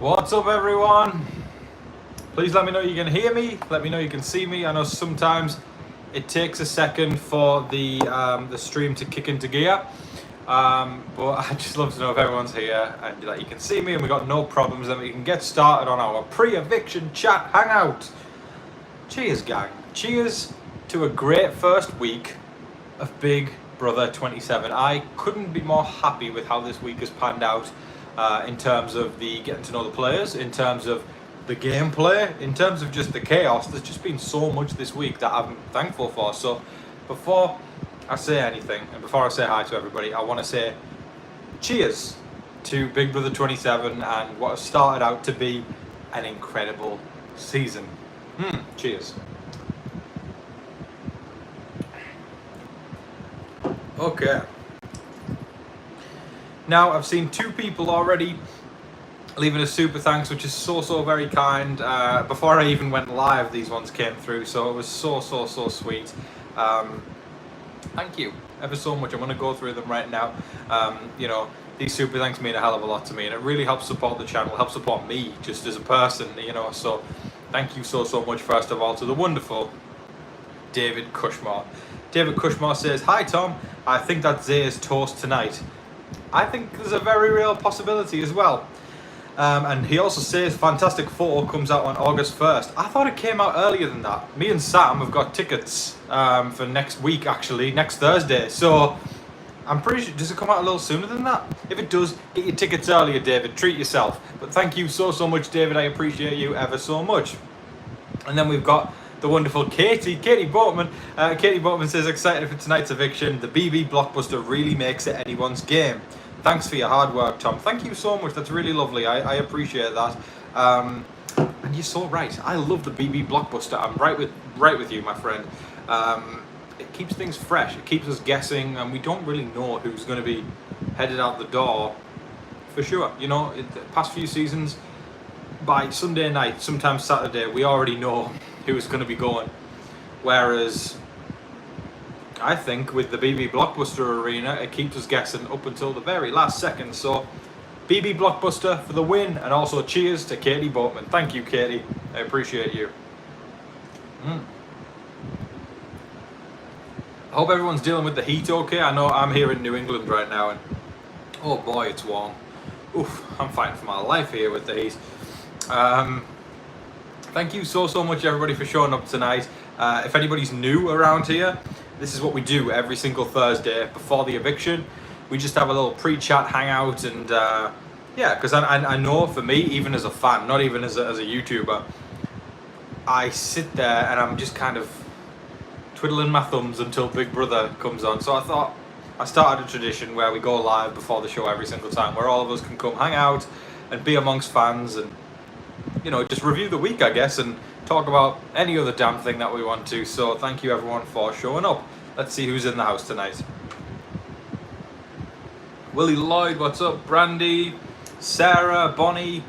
What's up, everyone? Please let me know you can hear me. Let me know you can see me. I know sometimes it takes a second for the stream to kick into gear, but I just love to know if everyone's here and that you can see me and we got no problems. Then we can get started on our pre-eviction chat hangout. Cheers, gang! Cheers to a great first week of Big Brother 27. I couldn't be more happy with how this week has panned out. In terms of the getting to know the players, in terms of the gameplay, in terms of just the chaos. There's just been so much this week that I'm thankful for. So before I say anything and before I say hi to everybody, I want to say cheers to Big Brother 27 and what has started out to be an incredible season. Cheers. Okay. Now, I've seen 2 people already leaving a super thanks, which is so very kind. Before I even went live, these ones came through, so it was so sweet. Thank you ever so much. I'm going to go through them right now. You know, these super thanks mean a hell of a lot to me, and it really helps support the channel, helps support me just as a person, you know. So thank you so much, first of all, to the wonderful David Cushmore. David Cushmore says, "Hi Tom, I think that Zay is toast tonight." I think there's a very real possibility as well. And he also says Fantastic Four comes out on August 1st. I thought it came out earlier than that. Me and Sam have got tickets for next week, actually, next Thursday. So I'm pretty sure, does it come out a little sooner than that? If it does, get your tickets earlier, David. Treat yourself. But thank you so much, David. I appreciate you ever so much. And then we've got the wonderful Katie Boatman. Katie Boatman says, excited for tonight's eviction. The BB Blockbuster really makes it anyone's game. Thanks for your hard work, Tom. Thank you so much. That's really lovely. I appreciate that. And you're so right. I love the BB Blockbuster. I'm right with you, my friend. It keeps things fresh. It keeps us guessing, and we don't really know who's going to be headed out the door for sure. You know, the past few seasons, by Sunday night, sometimes Saturday, we already know who's going to be going. Whereas I think with the BB Blockbuster arena, it keeps us guessing up until the very last second. So BB Blockbuster for the win, and also cheers to Katie Boatman. Thank you, Katie. I appreciate you. I hope everyone's dealing with the heat okay. I know I'm here in New England right now, and oh boy, it's warm. Oof, I'm fighting for my life here with the heat. Thank you so much, everybody, for showing up tonight. If anybody's new around here, this is what we do every single Thursday before the eviction. We just have a little pre-chat hangout, and yeah, because I know for me, even as a fan, not even as a YouTuber, I sit there and I'm just kind of twiddling my thumbs until Big Brother comes on. So I thought I started a tradition where we go live before the show every single time, where all of us can come hang out and be amongst fans and, you know, just review the week, I guess, and talk about any other damn thing that we want to. So thank you everyone for showing up. Let's see who's in the house tonight. Willie Lloyd, what's up? Brandy, Sarah, Bonnie.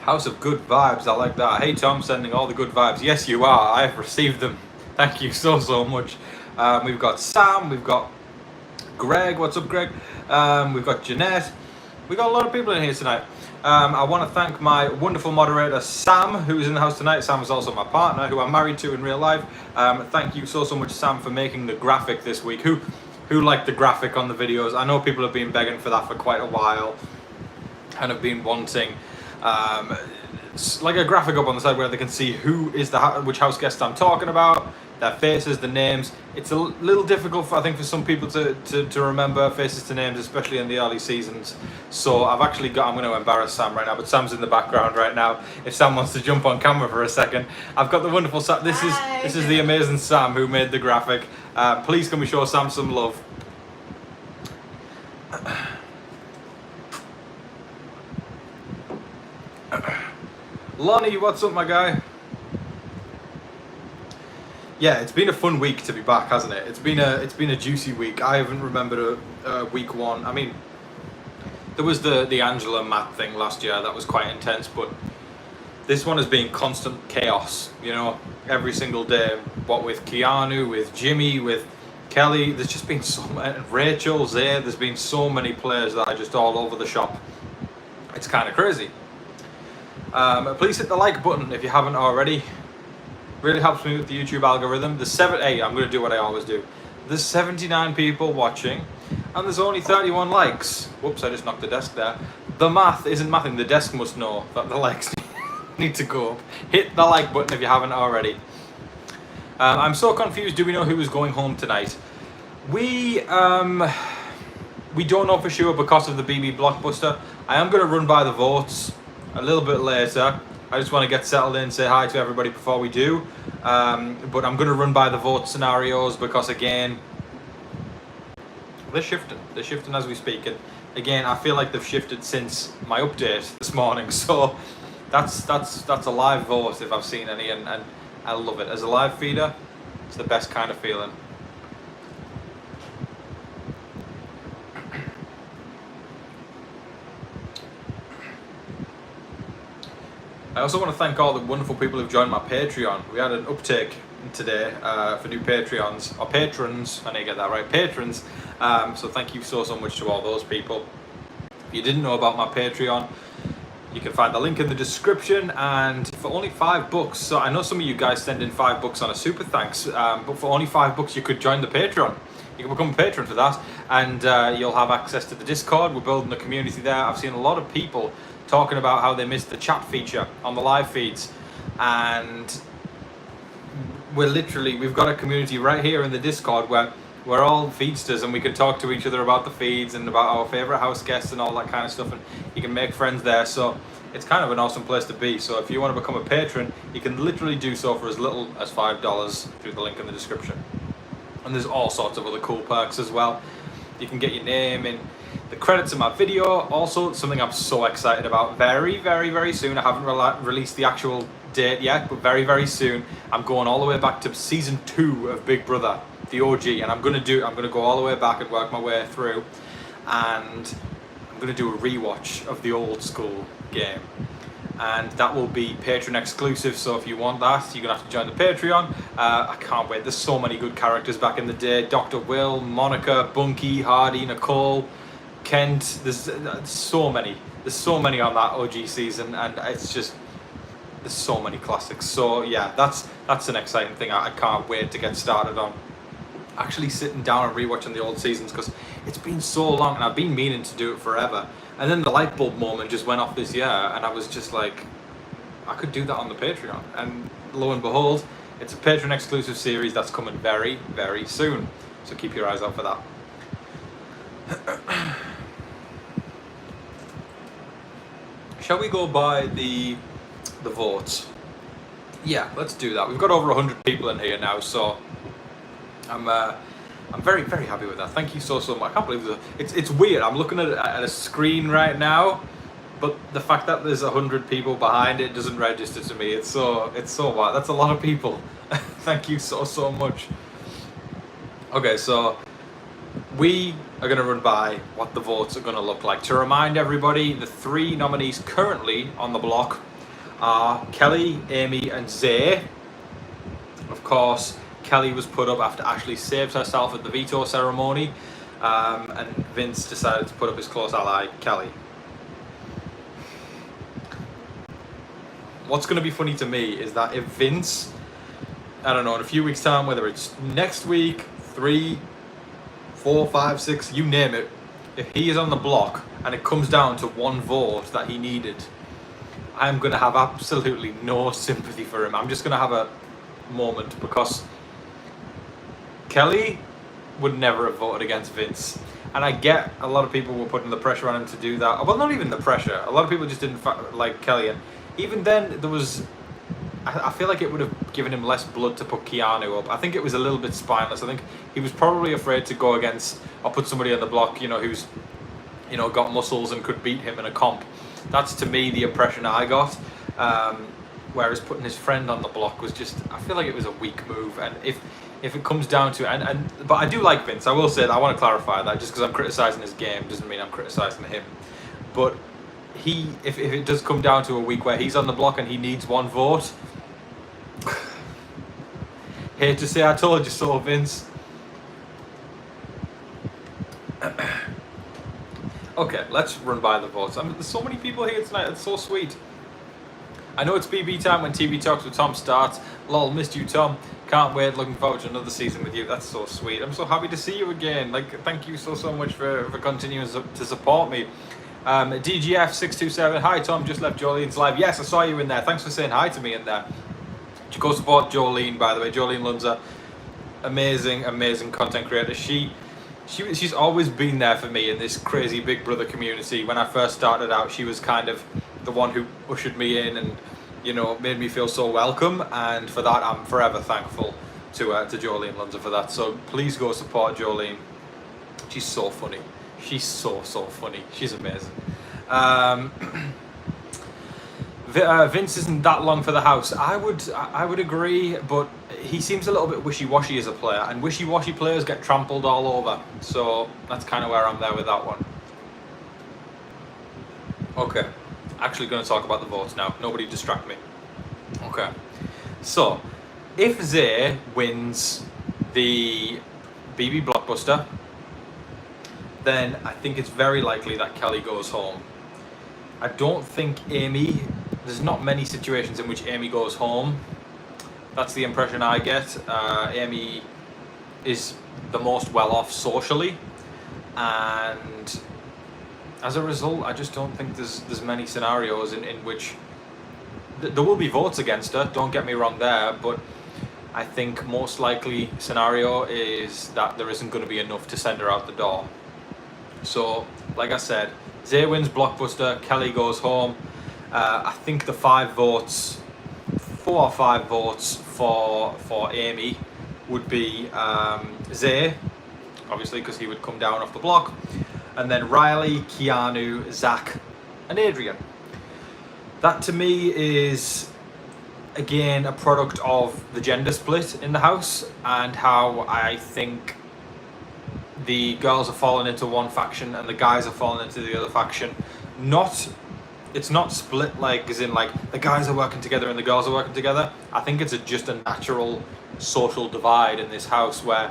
House of good vibes, I like that. Hey Tom, sending all the good vibes. Yes, you are. I have received them. Thank you so much. We've got Sam, we've got Greg. What's up, Greg? We've got Jeanette. We got a lot of people in here tonight. I want to thank my wonderful moderator, Sam, who is in the house tonight. Sam is also my partner, who I'm married to in real life. Thank you so much, Sam, for making the graphic this week. Who liked the graphic on the videos? I know people have been begging for that for quite a while and have been wanting like a graphic up on the side where they can see who is which house guest I'm talking about, their faces, the names. It's a little difficult, I think, for some people to remember faces to names, especially in the early seasons. So I've actually got, I'm going to embarrass Sam right now, but Sam's in the background right now. If Sam wants to jump on camera for a second, I've got the wonderful Sam. This is the amazing Sam who made the graphic. Please can we show Sam some love? Lonnie, what's up, my guy? Yeah, it's been a fun week to be back, hasn't it? It's been a juicy week. I haven't remembered a week one. I mean, there was the Angela Matt thing last year that was quite intense, but this one has been constant chaos. You know, every single day. What with Keanu, with Jimmy, with Kelly. There's just been so many. Rachel, Zay. There's been so many players that are just all over the shop. It's kind of crazy. Please hit the like button if you haven't already. Really helps me with the YouTube algorithm. I'm going to do what I always do. There's 79 people watching, and there's only 31 likes. Whoops, I just knocked the desk there. The math isn't mathing. The desk must know that the likes need to go up. Hit the like button if you haven't already. I'm so confused. Do we know who is going home tonight? We don't know for sure because of the BB Blockbuster. I am going to run by the votes a little bit later. I just want to get settled in, say hi to everybody before we do. But I'm going to run by the vote scenarios because, again, they're shifting. They're shifting as we speak. And again, I feel like they've shifted since my update this morning. So that's a live vote if I've seen any, and I love it. As a live feeder, it's the best kind of feeling. I also want to thank all the wonderful people who've joined my Patreon. We had an uptake today for new Patreons, or patrons, I need to get that right, patrons. So thank you so much to all those people. If you didn't know about my Patreon, you can find the link in the description, and for only $5, so I know some of you guys send in $5 on a super thanks, but for only $5 you could join the Patreon. You can become a patron for that, and you'll have access to the Discord. We're building a community there. I've seen a lot of people talking about how they missed the chat feature on the live feeds, and we've got a community right here in the Discord where we're all feedsters, and we can talk to each other about the feeds and about our favorite house guests and all that kind of stuff, and you can make friends there. So it's kind of an awesome place to be. So if you want to become a patron, you can literally do so for as little as $5 through the link in the description. And there's all sorts of other cool perks as well. You can get your name in the credits of my video. Also, something I'm so excited about, very, very, very soon. I haven't released the actual date yet, but very, very soon, I'm going all the way back to season 2 of Big Brother, the OG, and I'm gonna go all the way back and work my way through, and I'm gonna do a rewatch of the old school game, and that will be Patreon exclusive. So if you want that, you're gonna have to join the Patreon. I can't wait. There's so many good characters back in the day: Dr. Will, Monica, Bunky, Hardy, Nicole, Kent. There's so many. There's so many on that OG season, and it's just, there's so many classics. So yeah, that's an exciting thing. I can't wait to get started on actually sitting down and rewatching the old seasons, because it's been so long and I've been meaning to do it forever. And then the light bulb moment just went off this year, and I was just like, I could do that on the Patreon. And lo and behold, it's a Patreon exclusive series that's coming very, very soon. So keep your eyes out for that. Shall we go by the votes? Yeah, let's do that. We've got over 100 people in here now, so I'm very, very happy with that. Thank you so much. I can't believe it's weird. I'm looking at a screen right now, but the fact that there's 100 people behind it doesn't register to me. It's so wild. That's a lot of people. Thank you so much. Okay, so we are going to run by what the votes are going to look like. To remind everybody, the 3 nominees currently on the block are Kelly, Amy, and Zay. Of course, Kelly was put up after Ashley saved herself at the veto ceremony, and Vince decided to put up his close ally, Kelly. What's going to be funny to me is that if Vince, I don't know, in a few weeks' time, whether it's next week, 3, 4, 5, 6, you name it, if he is on the block and it comes down to one vote that he needed, I'm going to have absolutely no sympathy for him. I'm just going to have a moment, because Kelly would never have voted against Vince. And I get a lot of people were putting the pressure on him to do that. Well, not even the pressure. A lot of people just didn't like Kelly. And even then, there was, I feel like it would have given him less blood to put Keanu up. I think it was a little bit spineless. I think he was probably afraid to go against or put somebody on the block, who's, got muscles and could beat him in a comp. That's, to me, the impression I got. Whereas putting his friend on the block was just, I feel like it was a weak move. And if it comes down to, but I do like Vince. I will say that. I want to clarify that. Just because I'm criticising his game doesn't mean I'm criticising him. But if it does come down to a week where he's on the block and he needs one vote, hate to say I told you so, Vince. Okay, let's run by the votes. There's so many people here tonight. It's so sweet. I know it's BB time when TV Talks with Tom starts. Lol, missed you, Tom. Can't wait. Looking forward to another season with you. That's so sweet. I'm so happy to see you again. Like, thank you so much for continuing to support me. DGF627. Hi, Tom. Just left Jolene's live. Yes, I saw you in there. Thanks for saying hi to me in there. Go support Jolene, by the way. Jolene Lunza, amazing content creator. She's always been there for me in this crazy Big Brother community. When I first started out, she was kind of the one who ushered me in and, you know, made me feel so welcome. And for that, I'm forever thankful to Jolene Lunza for that. So please go support Jolene. She's so funny. She's so funny. She's amazing. Vince isn't that long for the house. I would agree, but he seems a little bit wishy-washy as a player, and wishy-washy players get trampled all over. So that's kind of where I'm there with that one. Okay, actually going to talk about the votes now. Nobody distract me. Okay, so if Zay wins the BB Blockbuster, then I think it's very likely that Kelly goes home. I don't think Amy, there's not many situations in which Amy goes home. That's the impression I get. Amy is the most well-off socially, and as a result, I just don't think there's many scenarios in which there will be votes against her, don't get me wrong there, but I think most likely scenario is that there isn't going to be enough to send her out the door. So, like I said, Zay wins Blockbuster, Kelly goes home. I think the 4 or 5 votes for Amy would be Zay, obviously because he would come down off the block, and then Riley, Keanu, Zach, and Adrian. That to me is, again, a product of the gender split in the house and how I think the girls are falling into one faction and the guys are falling into the other faction. It's not split like as in like the guys are working together and the girls are working together. I think it's just a natural social divide in this house where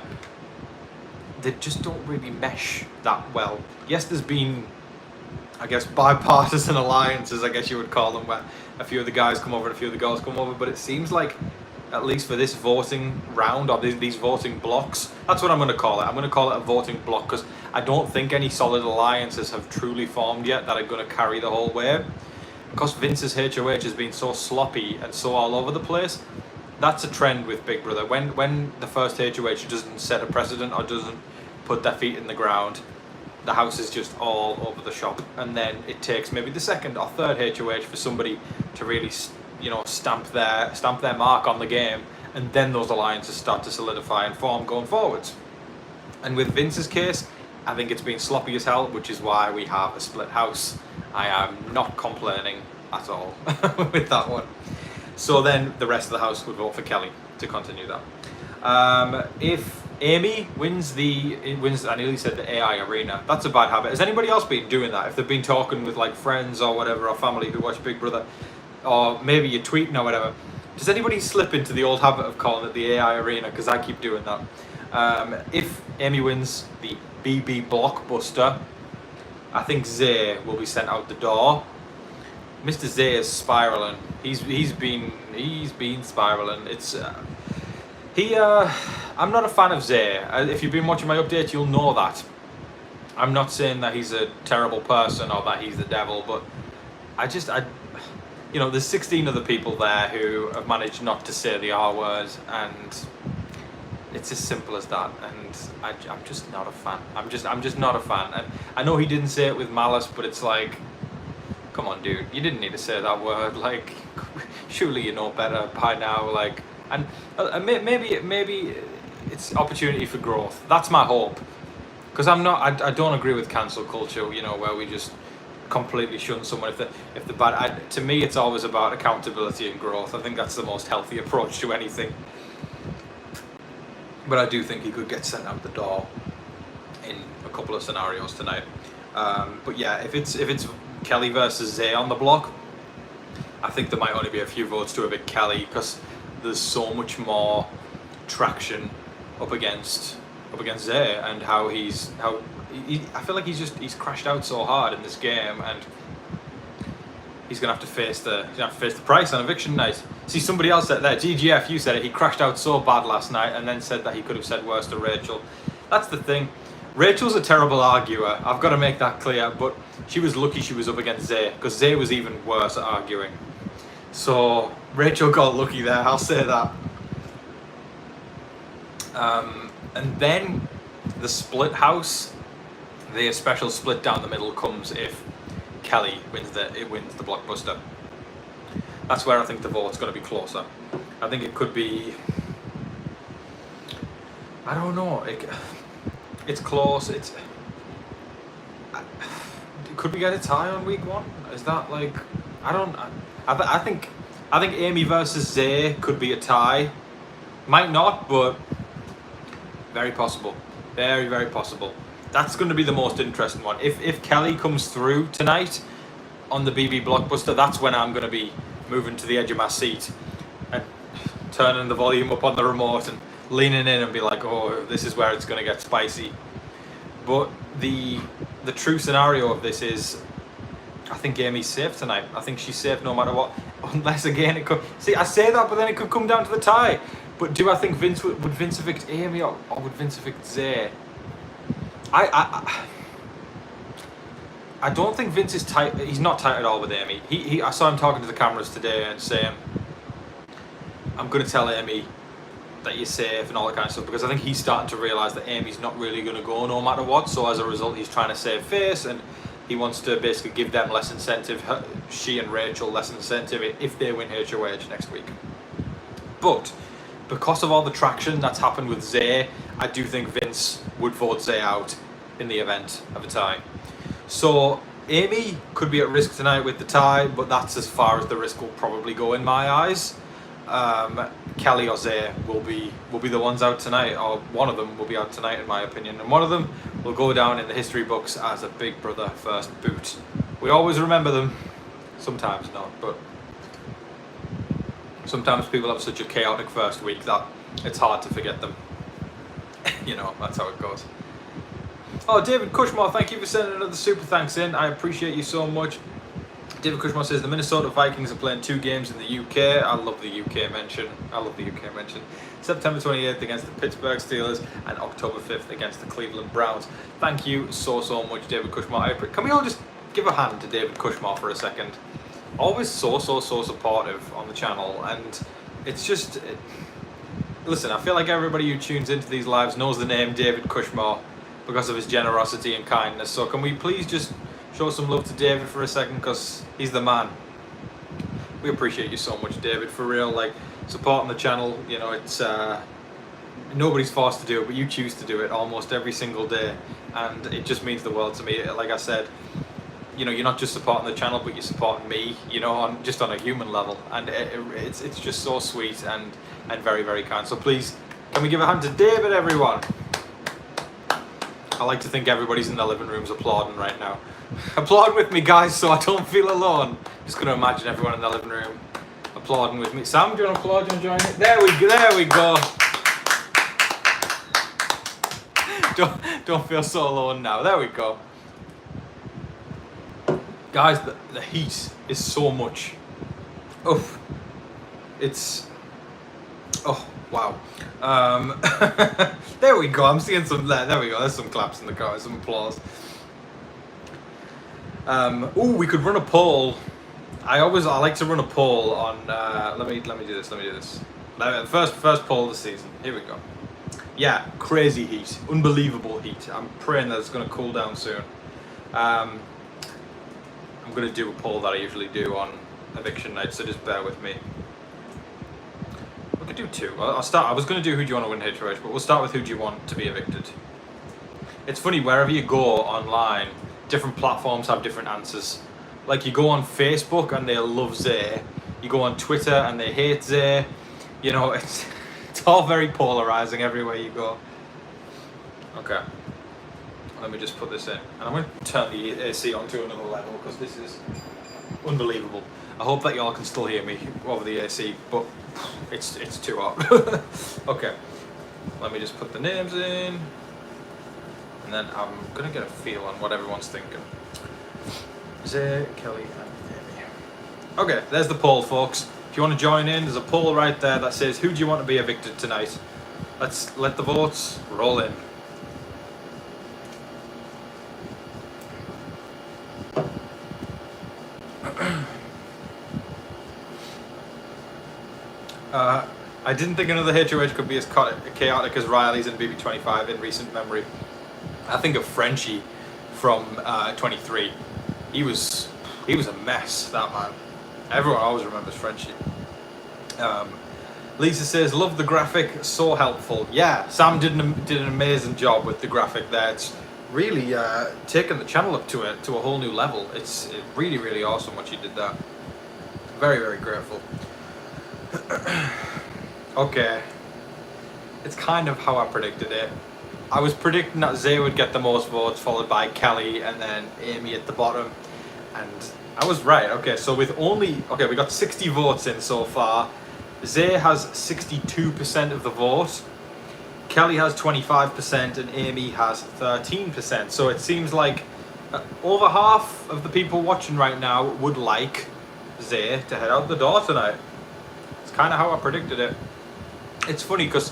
they just don't really mesh that well. Yes, there's been, I guess, bipartisan alliances, I guess you would call them, where a few of the guys come over and a few of the girls come over, but it seems like, at least for this voting round, or these voting blocks, that's what I'm going to call it. I'm going to call it a voting block because I don't think any solid alliances have truly formed yet that are going to carry the whole way. Because Vince's HOH has been so sloppy and so all over the place, that's a trend with Big Brother. When the first HOH doesn't set a precedent or doesn't put their feet in the ground, the house is just all over the shop. And then it takes maybe the second or third HOH for somebody to really, you know, stamp their mark on the game, and then those alliances start to solidify and form going forwards. And with Vince's case, I think it's been sloppy as hell, which is why we have a split house. I am not complaining at all with that one. So then the rest of the house would vote for Kelly to continue that. If Amy wins I nearly said the AI arena, that's a bad habit. Has anybody else been doing that? If they've been talking with like friends or whatever, or family who watch Big Brother, or maybe you're tweeting or whatever, does anybody slip into the old habit of calling it the AI arena? Because I keep doing that. If Amy wins the BB Blockbuster, I think Zay will be sent out the door. Mr. Zay is spiraling. He's been spiraling. I'm not a fan of Zay. If you've been watching my update, you'll know that. I'm not saying that he's a terrible person or that he's the devil, but you know, there's 16 other people there who have managed not to say the R word, and it's as simple as that. And I'm just not a fan. I'm just not a fan. And I know he didn't say it with malice, but it's like, come on, dude, you didn't need to say that word. Like, surely you know better by now. Like, and maybe it's opportunity for growth. That's my hope, because I don't agree with cancel culture. You know, where we just completely shun someone if they're bad. To me, it's always about accountability and growth. I think that's the most healthy approach to anything. But I do think he could get sent out the door in a couple of scenarios tonight. But yeah, if it's Kelly versus Zay on the block, I think there might only be a few votes to evict Kelly because there's so much more traction up against Zay, and I feel like he's crashed out so hard in this game, and he's gonna have to face the price on eviction night. See, somebody else said there, GGF, you said it. He crashed out so bad last night, and then said that he could have said worse to Rachel. That's the thing. Rachel's a terrible arguer. I've got to make that clear. But she was lucky she was up against Zay, because Zay was even worse at arguing. So Rachel got lucky there. I'll say that. And then the split house, the special split down the middle comes if Kelly wins the Blockbuster. That's where I think the vote's going to be closer. I think it could be, I don't know, it's close. Could we get a tie on week 1? Is that like, I think Amy versus Zay could be a tie. Might not, but very possible. Very, very possible. That's going to be the most interesting one. If Kelly comes through tonight on the BB Blockbuster, that's when I'm going to be moving to the edge of my seat and turning the volume up on the remote and leaning in and be like, oh, this is where it's going to get spicy. But the true scenario of this is, I think Amy's safe tonight. I think she's safe no matter what. Unless, again, it could... See, I say that, but then it could come down to the tie. But do I think Vince would Vince evict Amy or would Vince evict Zay? I don't think Vince is tight. He's not tight at all with Amy. I saw him talking to the cameras today and saying, I'm going to tell Amy that you're safe and all that kind of stuff, because I think he's starting to realise that Amy's not really going to go no matter what. So as a result, he's trying to save face, and he wants to basically give them less incentive, she and Rachel less incentive if they win HOH next week. But because of all the traction that's happened with Zay, I do think Vince would vote Zay out in the event of a tie. So Amy could be at risk tonight with the tie, but that's as far as the risk will probably go in my eyes. Kelly or Zay will be the ones out tonight, or one of them will be out tonight in my opinion, and one of them will go down in the history books as a Big Brother first boot. We always remember them, sometimes not, but sometimes people have such a chaotic first week that it's hard to forget them. You know, that's how it goes. Oh, David Cushmore, thank you for sending another super thanks in. I appreciate you so much. David Cushmore says the Minnesota Vikings are playing 2 games in the UK. I love the UK mention. September 28th against the Pittsburgh Steelers and October 5th against the Cleveland Browns. Thank you so much, David Cushmore. Can we all just give a hand to David Cushmore for a second? Always so supportive on the channel, and it's just... Listen, I feel like everybody who tunes into these lives knows the name David Cushmore because of his generosity and kindness. So can we please just show some love to David for a second, because he's the man. We appreciate you so much, David, for real. Like, supporting the channel, you know, it's nobody's forced to do it, but you choose to do it almost every single day, and it just means the world to me. Like I said, you know, you're not just supporting the channel, but you're supporting me, you know, on a human level, and it's just so sweet and very, very kind. So please, can we give a hand to David, everyone? I like to think everybody's in their living rooms applauding right now. Applaud with me, guys, so I don't feel alone. Just going to imagine everyone in their living room applauding with me. Sam, do you want to applaud? Do you want to join it? There we go. Don't feel so alone now. There we go. Guys, the heat is so much. Oof. It's... Oh, wow. There we go. I'm seeing some... There we go. There's some claps in the car. Some applause. We could run a poll. I like to run a poll on... Let me do this. First poll of the season. Here we go. Yeah, crazy heat. Unbelievable heat. I'm praying that it's going to cool down soon. I'm going to do a poll that I usually do on eviction night, so just bear with me. We could do 2. I'll start. I was going to do who do you want to win HOH, but we'll start with who do you want to be evicted. It's funny, wherever you go online, different platforms have different answers. Like, you go on Facebook and they love Zay. You go on Twitter and they hate Zay. You know, it's all very polarizing everywhere you go. Okay. Let me just put this in. And I'm going to turn the AC on to another level because this is unbelievable. I hope that y'all can still hear me over the AC, but it's too hot. Okay. Let me just put the names in. And then I'm going to get a feel on what everyone's thinking. Zay, Kelly, and Amy. Okay, there's the poll, folks. If you want to join in, there's a poll right there that says, who do you want to be evicted tonight? Let's let the votes roll in. I didn't think another HOH could be as chaotic as Riley's and BB25 in recent memory. I think of Frenchie from 23. He was a mess, that man. Everyone always remembers Frenchie. Lisa says, love the graphic, so helpful. Yeah, Sam did an amazing job with the graphic there. It's really taken the channel up to a whole new level. It's really, really awesome what she did there. Very, very grateful. Okay, it's kind of how I predicted it. I was predicting that Zay would get the most votes, followed by Kelly, and then Amy at the bottom. And I was right. Okay, so we got 60 votes in so far. Zay has 62% of the vote. Kelly has 25%, and Amy has 13%. So it seems like over half of the people watching right now would like Zay to head out the door tonight. It's kind of how I predicted it. It's funny because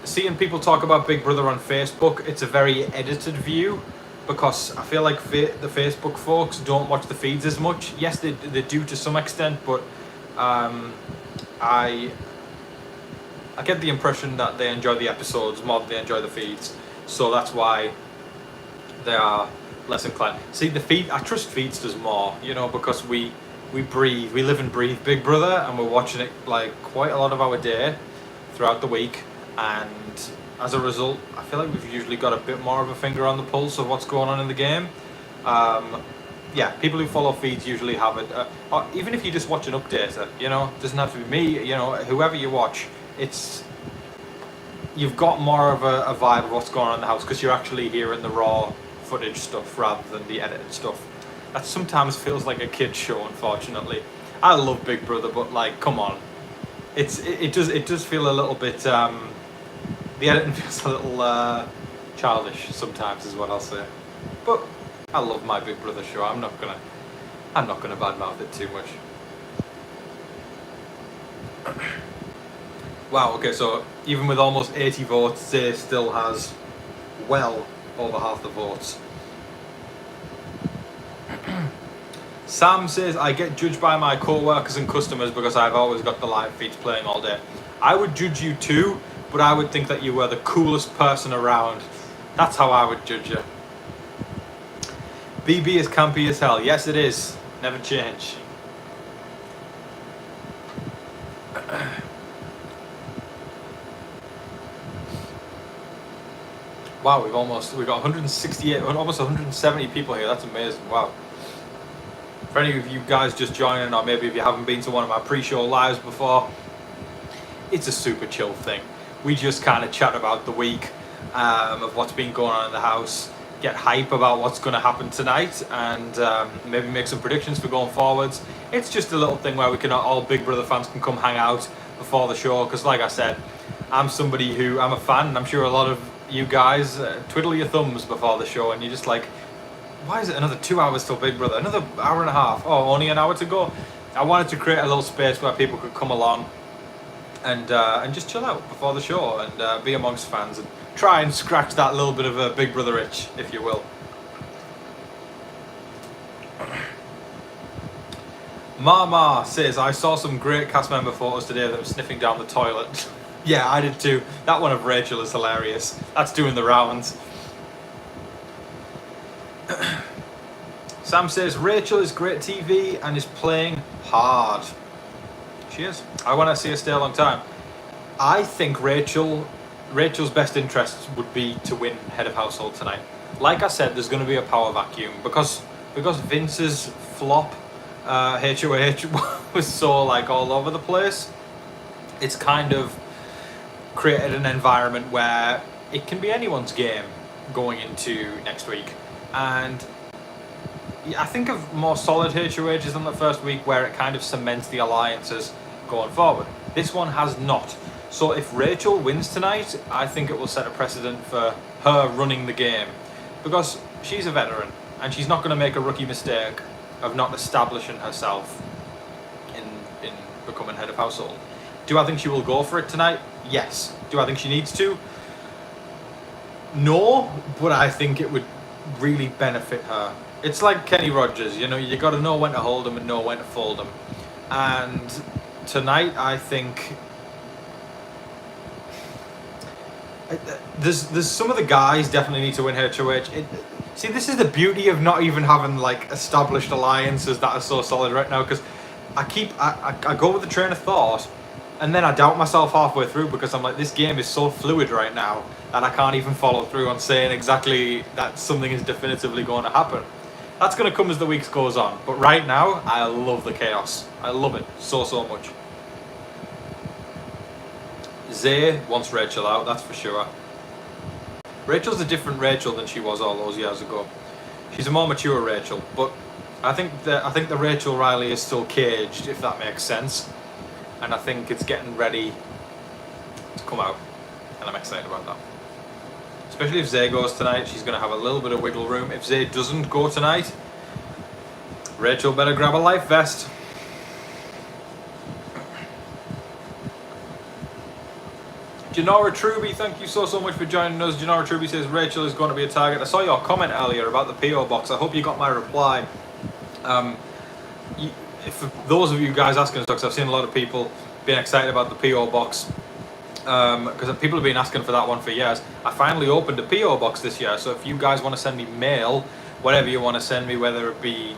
seeing people talk about Big Brother on Facebook, it's a very edited view, because I feel like the Facebook folks don't watch the feeds as much. Yes, they do to some extent, but I get the impression that they enjoy the episodes more than they enjoy the feeds, so that's why they are less inclined. See, the feed, I trust Feedsters more, because we live and breathe Big Brother, and we're watching it like quite a lot of our day throughout the week, and as a result, I feel like we've usually got a bit more of a finger on the pulse of what's going on in the game. Yeah, people who follow feeds usually have it. Or even if you just watch an updater, it doesn't have to be me. Whoever you watch, you've got more of a vibe of what's going on in the house, because you're actually hearing the raw footage stuff rather than the edited stuff. That sometimes feels like a kid's show, unfortunately. I love Big Brother, but like, come on. It does feel a little bit, the editing feels a little childish sometimes, is what I'll say. But I love my Big Brother show. I'm not gonna badmouth it too much. Wow, okay, so even with almost 80 votes, Zay still has well over half the votes. Sam says, I get judged by my co-workers and customers because I've always got the live feeds playing all day. I would judge you too, but I would think that you were the coolest person around. That's how I would judge you. BB is campy as hell. Yes, it is. Never change. Wow, we've got 168, almost 170 people here. That's amazing. Wow. For any of you guys just joining, or maybe if you haven't been to one of my pre-show lives before, it's a super chill thing. We just kind of chat about the week, of what's been going on in the house, get hype about what's going to happen tonight, and maybe make some predictions for going forwards. It's just a little thing where all Big Brother fans can come hang out before the show, because like I said, I'm a fan, and I'm sure a lot of you guys twiddle your thumbs before the show, and you're just like, why is it another 2 hours till Big Brother? Another hour and a half? Oh, only an hour to go? I wanted to create a little space where people could come along and just chill out before the show, and be amongst fans and try and scratch that little bit of a Big Brother itch, if you will. Mama says, I saw some great cast member photos today of them sniffing down the toilet. Yeah, I did too. That one of Rachel is hilarious. That's doing the rounds. Sam says, Rachel is great TV and is playing hard. She is. I want to see her stay a long time. I think Rachel's best interest would be to win head of household tonight. Like I said, there's going to be a power vacuum because Vince's flop HOH was so all over the place. It's kind of created an environment where it can be anyone's game going into next week. And I think of more solid HOHs than the first week, where it kind of cements the alliances going forward. This one has not. So if Rachel wins tonight, I think it will set a precedent for her running the game, because she's a veteran and she's not going to make a rookie mistake of not establishing herself in becoming head of household. Do I think she will go for it tonight? Yes. Do I think she needs to? No, but I think it would really benefit her. It's like Kenny Rogers, you know, you got to know when to hold them and know when to fold them. And tonight, I think there's some of the guys definitely need to win HOH. See, this is the beauty of not even having like established alliances that are so solid right now, because I go with the train of thought, and then I doubt myself halfway through, because I'm like, this game is so fluid right now that I can't even follow through on saying exactly that something is definitively going to happen. That's going to come as the weeks goes on, but right now I love the chaos. I love it so much. Zay wants Rachel out, that's for sure. Rachel's a different Rachel than she was all those years ago. She's a more mature Rachel, but I think the Rachel Riley is still caged, if that makes sense. And I think it's getting ready to come out, and I'm excited about that. Especially if Zay goes tonight, she's going to have a little bit of wiggle room. If Zay doesn't go tonight, Rachel better grab a life vest. Janora Truby, thank you so much for joining us. Janora Truby says Rachel is going to be a target. I saw your comment earlier about the PO box. I hope you got my reply. For those of you guys asking us, because I've seen a lot of people being excited about the PO box, because people have been asking for that one for years. I finally opened a PO box this year, so if you guys want to send me mail, whatever you want to send me, whether it be,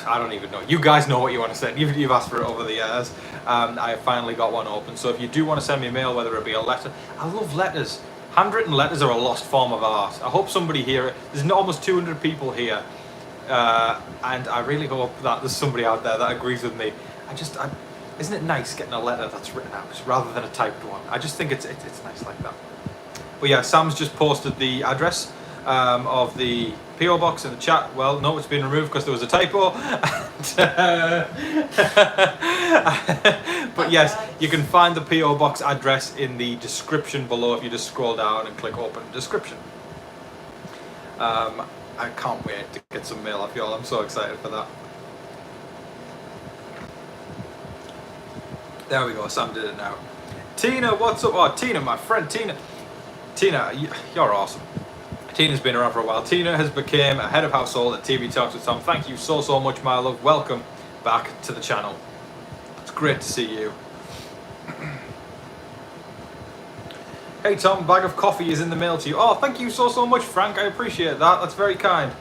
I don't even know, you guys know what you want to send. You've asked for it over the years. I finally got one open, so if you do want to send me mail, whether it be a letter, I love letters. Handwritten letters are a lost form of art. I hope somebody here, there's almost 200 people here, and I really hope that there's somebody out there that agrees with me. Isn't it nice getting a letter that's written out rather than a typed one? I just think it's nice like that. But yeah, Sam's just posted the address of the PO box in the chat. Well, no, it's been removed because there was a typo. But yes, you can find the PO box address in the description below if you just scroll down and click open description. I can't wait to get some mail off y'all. I'm so excited for that. There we go, Sam did it now. Tina, what's up? Oh, Tina, my friend Tina. Tina, you're awesome. Tina's been around for a while. Tina has become a head of household at TV Talks with Tom. Thank you so much, my love. Welcome back to the channel. It's great to see you. Hey Tom, bag of coffee is in the mail to you. Oh, thank you so much, Frank. I appreciate that. That's very kind.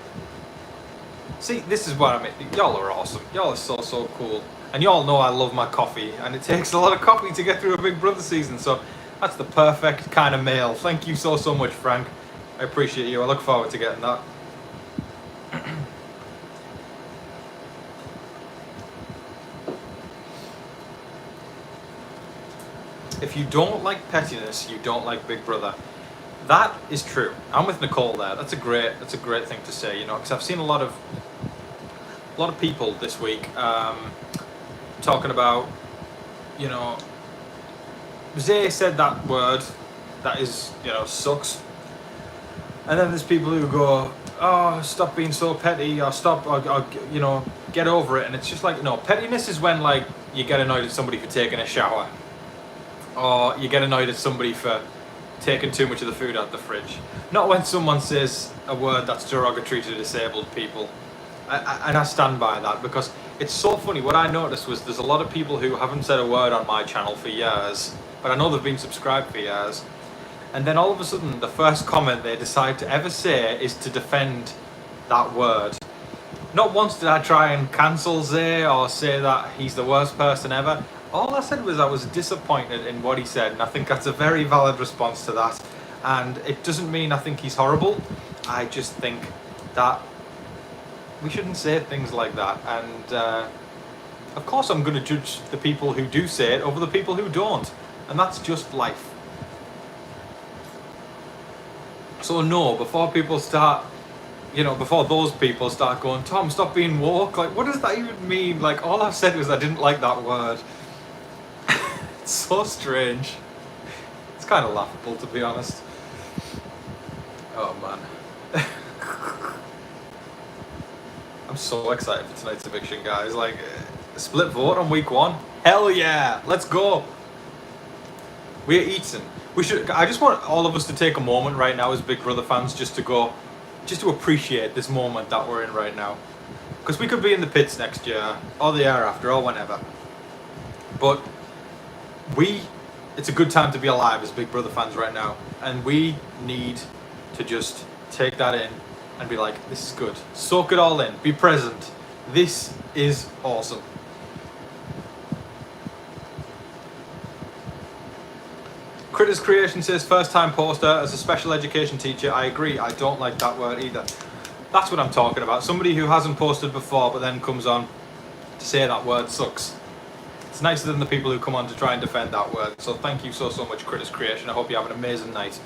See, this is what I mean. Y'all are awesome. Y'all are so cool. And y'all know I love my coffee, and it takes a lot of coffee to get through a Big Brother season, so that's the perfect kind of mail. Thank you so much, Frank. I appreciate you. I look forward to getting that. If you don't like pettiness, you don't like Big Brother. That is true. I'm with Nicole there. That's a great thing to say, you know, because I've seen a lot of people this week talking about, you know, Zay said that word that is, you know, sucks. And then there's people who go, oh, stop being so petty, or stop, or you know, get over it. And it's just like, no, pettiness is when, like, you get annoyed at somebody for taking a shower, or you get annoyed at somebody for taking too much of the food out the fridge. Not when someone says a word that's derogatory to disabled people. And I stand by that, because it's so funny. What I noticed was there's a lot of people who haven't said a word on my channel for years, but I know they've been subscribed for years. And then all of a sudden, the first comment they decide to ever say is to defend that word. Not once did I try and cancel Zay or say that he's the worst person ever. All I said was I was disappointed in what he said, and I think that's a very valid response to that. And it doesn't mean I think he's horrible. I just think that we shouldn't say things like that. And of course I'm going to judge the people who do say it over the people who don't. And that's just life. So no, before people start, you know, before those people start going, Tom, stop being woke, like, what does that even mean? Like, all I've said was I didn't like that word. It's so strange. It's kind of laughable, to be honest. Oh man. I'm so excited for tonight's eviction, guys. Like, split vote on week 1. Hell yeah, let's go. We're eating. I just want all of us to take a moment right now as Big Brother fans just to appreciate this moment that we're in right now. Because we could be in the pits next year, or the year after, or whenever. But it's a good time to be alive as Big Brother fans right now. And we need to just take that in and be like, this is good. Soak it all in. Be present. This is awesome. Critters Creation says, first time poster as a special education teacher. I agree, I don't like that word either. That's what I'm talking about. Somebody who hasn't posted before but then comes on to say that word sucks. It's nicer than the people who come on to try and defend that word. So thank you so much, Critters Creation. I hope you have an amazing night.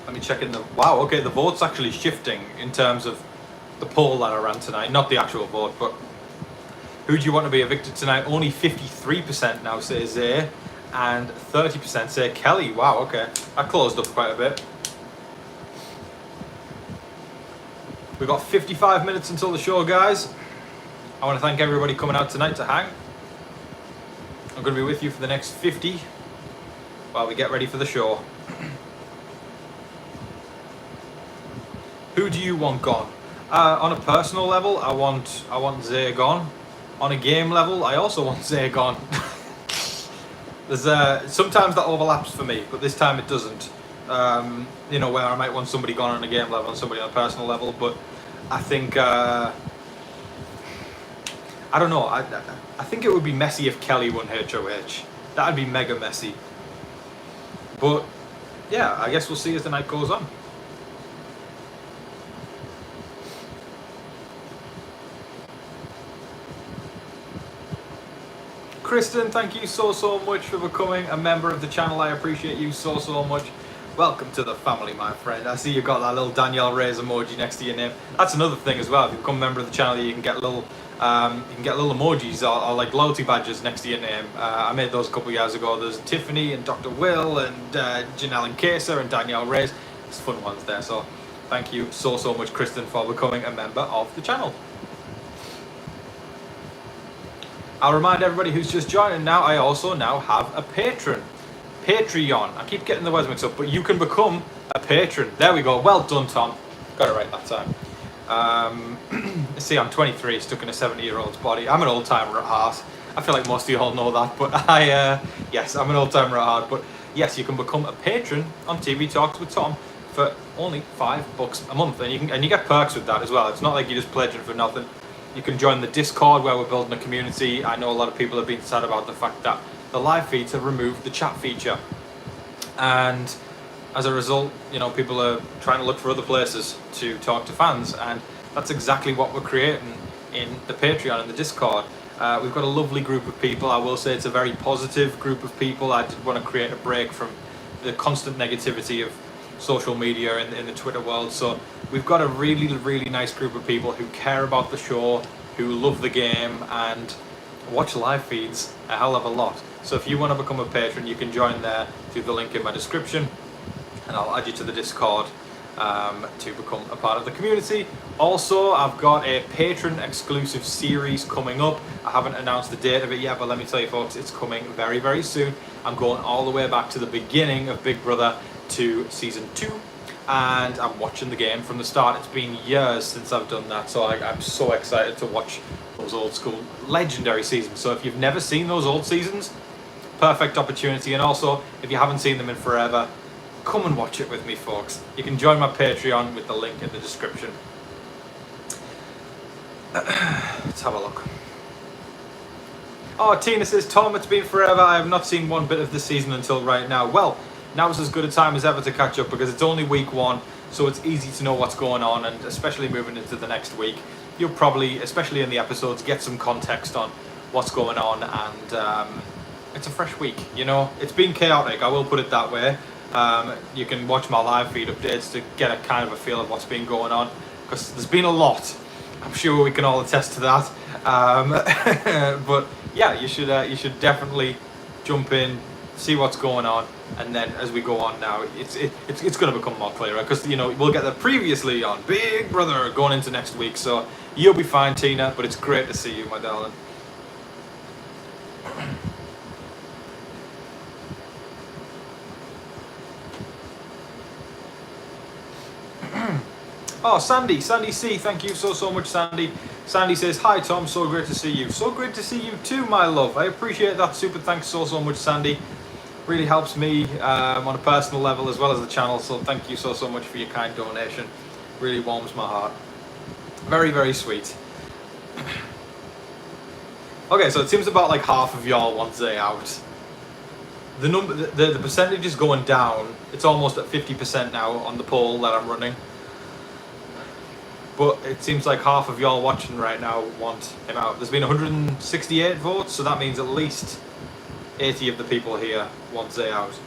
Let me check in the... Wow, okay, the vote's actually shifting in terms of the poll that I ran tonight. Not the actual vote, but... Who do you want to be evicted tonight? Only 53% now say Zay, and 30% say Kelly. Wow, okay. That closed up quite a bit. We've got 55 minutes until the show, guys. I want to thank everybody coming out tonight to hang. I'm going to be with you for the next 50 while we get ready for the show. Who do you want gone? On a personal level, I want Zay gone. On a game level, I also want Zay gone. There's sometimes that overlaps for me, but this time it doesn't. You know, where I might want somebody gone on a game level and somebody on a personal level, but I think I don't know. I think it would be messy if Kelly won HOH. That'd be mega messy. But yeah, I guess we'll see as the night goes on. Kristen, thank you so much for becoming a member of the channel. I appreciate you so much. Welcome to the family, my friend. I see you've got that little Danielle Reyes emoji next to your name. That's another thing as well. If you become a member of the channel, you can get little emojis or like loyalty badges next to your name. I made those a couple of years ago. There's Tiffany and Dr. Will and Janelle and Kesa and Danielle Reyes. It's fun ones there. So thank you so much, Kristen, for becoming a member of the channel. I'll remind everybody who's just joining now, I also now have a patron. Patreon. I keep getting the words mixed up, but you can become a patron. There we go. Well done, Tom. Got it right that time. See, I'm 23, stuck in a 70-year-old's body. I'm an old-timer at heart. I feel like most of you all know that, but yes, I'm an old-timer at heart. But yes, you can become a patron on TV Talks with Tom for only $5 a month, and you get perks with that as well. It's not like you're just pledging for nothing. You can join the Discord where we're building a community. I know a lot of people have been sad about the fact that the live feeds have removed the chat feature. And as a result, you know, people are trying to look for other places to talk to fans. And that's exactly what we're creating in the Patreon and the Discord. We've got a lovely group of people. I will say it's a very positive group of people. I did want to create a break from the constant negativity of social media in the Twitter world. So we've got a really nice group of people who care about the show, who love the game and watch live feeds a hell of a lot. So if you want to become a patron, you can join there through the link in my description, and I'll add you to the Discord to become a part of the community. Also, I've got a patron exclusive series coming up. I haven't announced the date of it yet, but let me tell you folks, it's coming very soon. I'm going all the way back to the beginning of Big Brother to season 2, and I'm watching the game from the start. It's been years since I've done that, so I'm so excited to watch those old school legendary seasons. So if you've never seen those old seasons, perfect opportunity. And also, if you haven't seen them in forever, come and watch it with me, folks. You can join my Patreon with the link in the description. Let's have a look. Oh, Tina says, Tom, it's been forever. I have not seen one bit of the season until right now. Well, now's as good a time as ever to catch up because it's only week 1, so it's easy to know what's going on, and especially moving into the next week, you'll probably, especially in the episodes, get some context on what's going on, and it's a fresh week, you know. It's been chaotic, I will put it that way. You can watch my live feed updates to get a kind of a feel of what's been going on, because there's been a lot. I'm sure we can all attest to that. But yeah, you should definitely jump in, see what's going on, and then as we go on now, it's going to become more clearer, because we'll get the previously on Big Brother going into next week. So you'll be fine, Tina, but it's great to see you, my darling. Oh, Sandy C, thank you so much, Sandy. Sandy says, hi Tom, so great to see you. So great to see you too, my love. I appreciate that super thanks so much, Sandy. Really helps me on a personal level as well as the channel, so thank you so much for your kind donation. Really warms my heart. Very, very sweet. Okay, so it seems about like half of y'all want Zay out. The percentage is going down. It's almost at 50% now on the poll that I'm running. But it seems like half of y'all watching right now want him out. There's been 168 votes, so that means at least 80 of the people here want Zay out.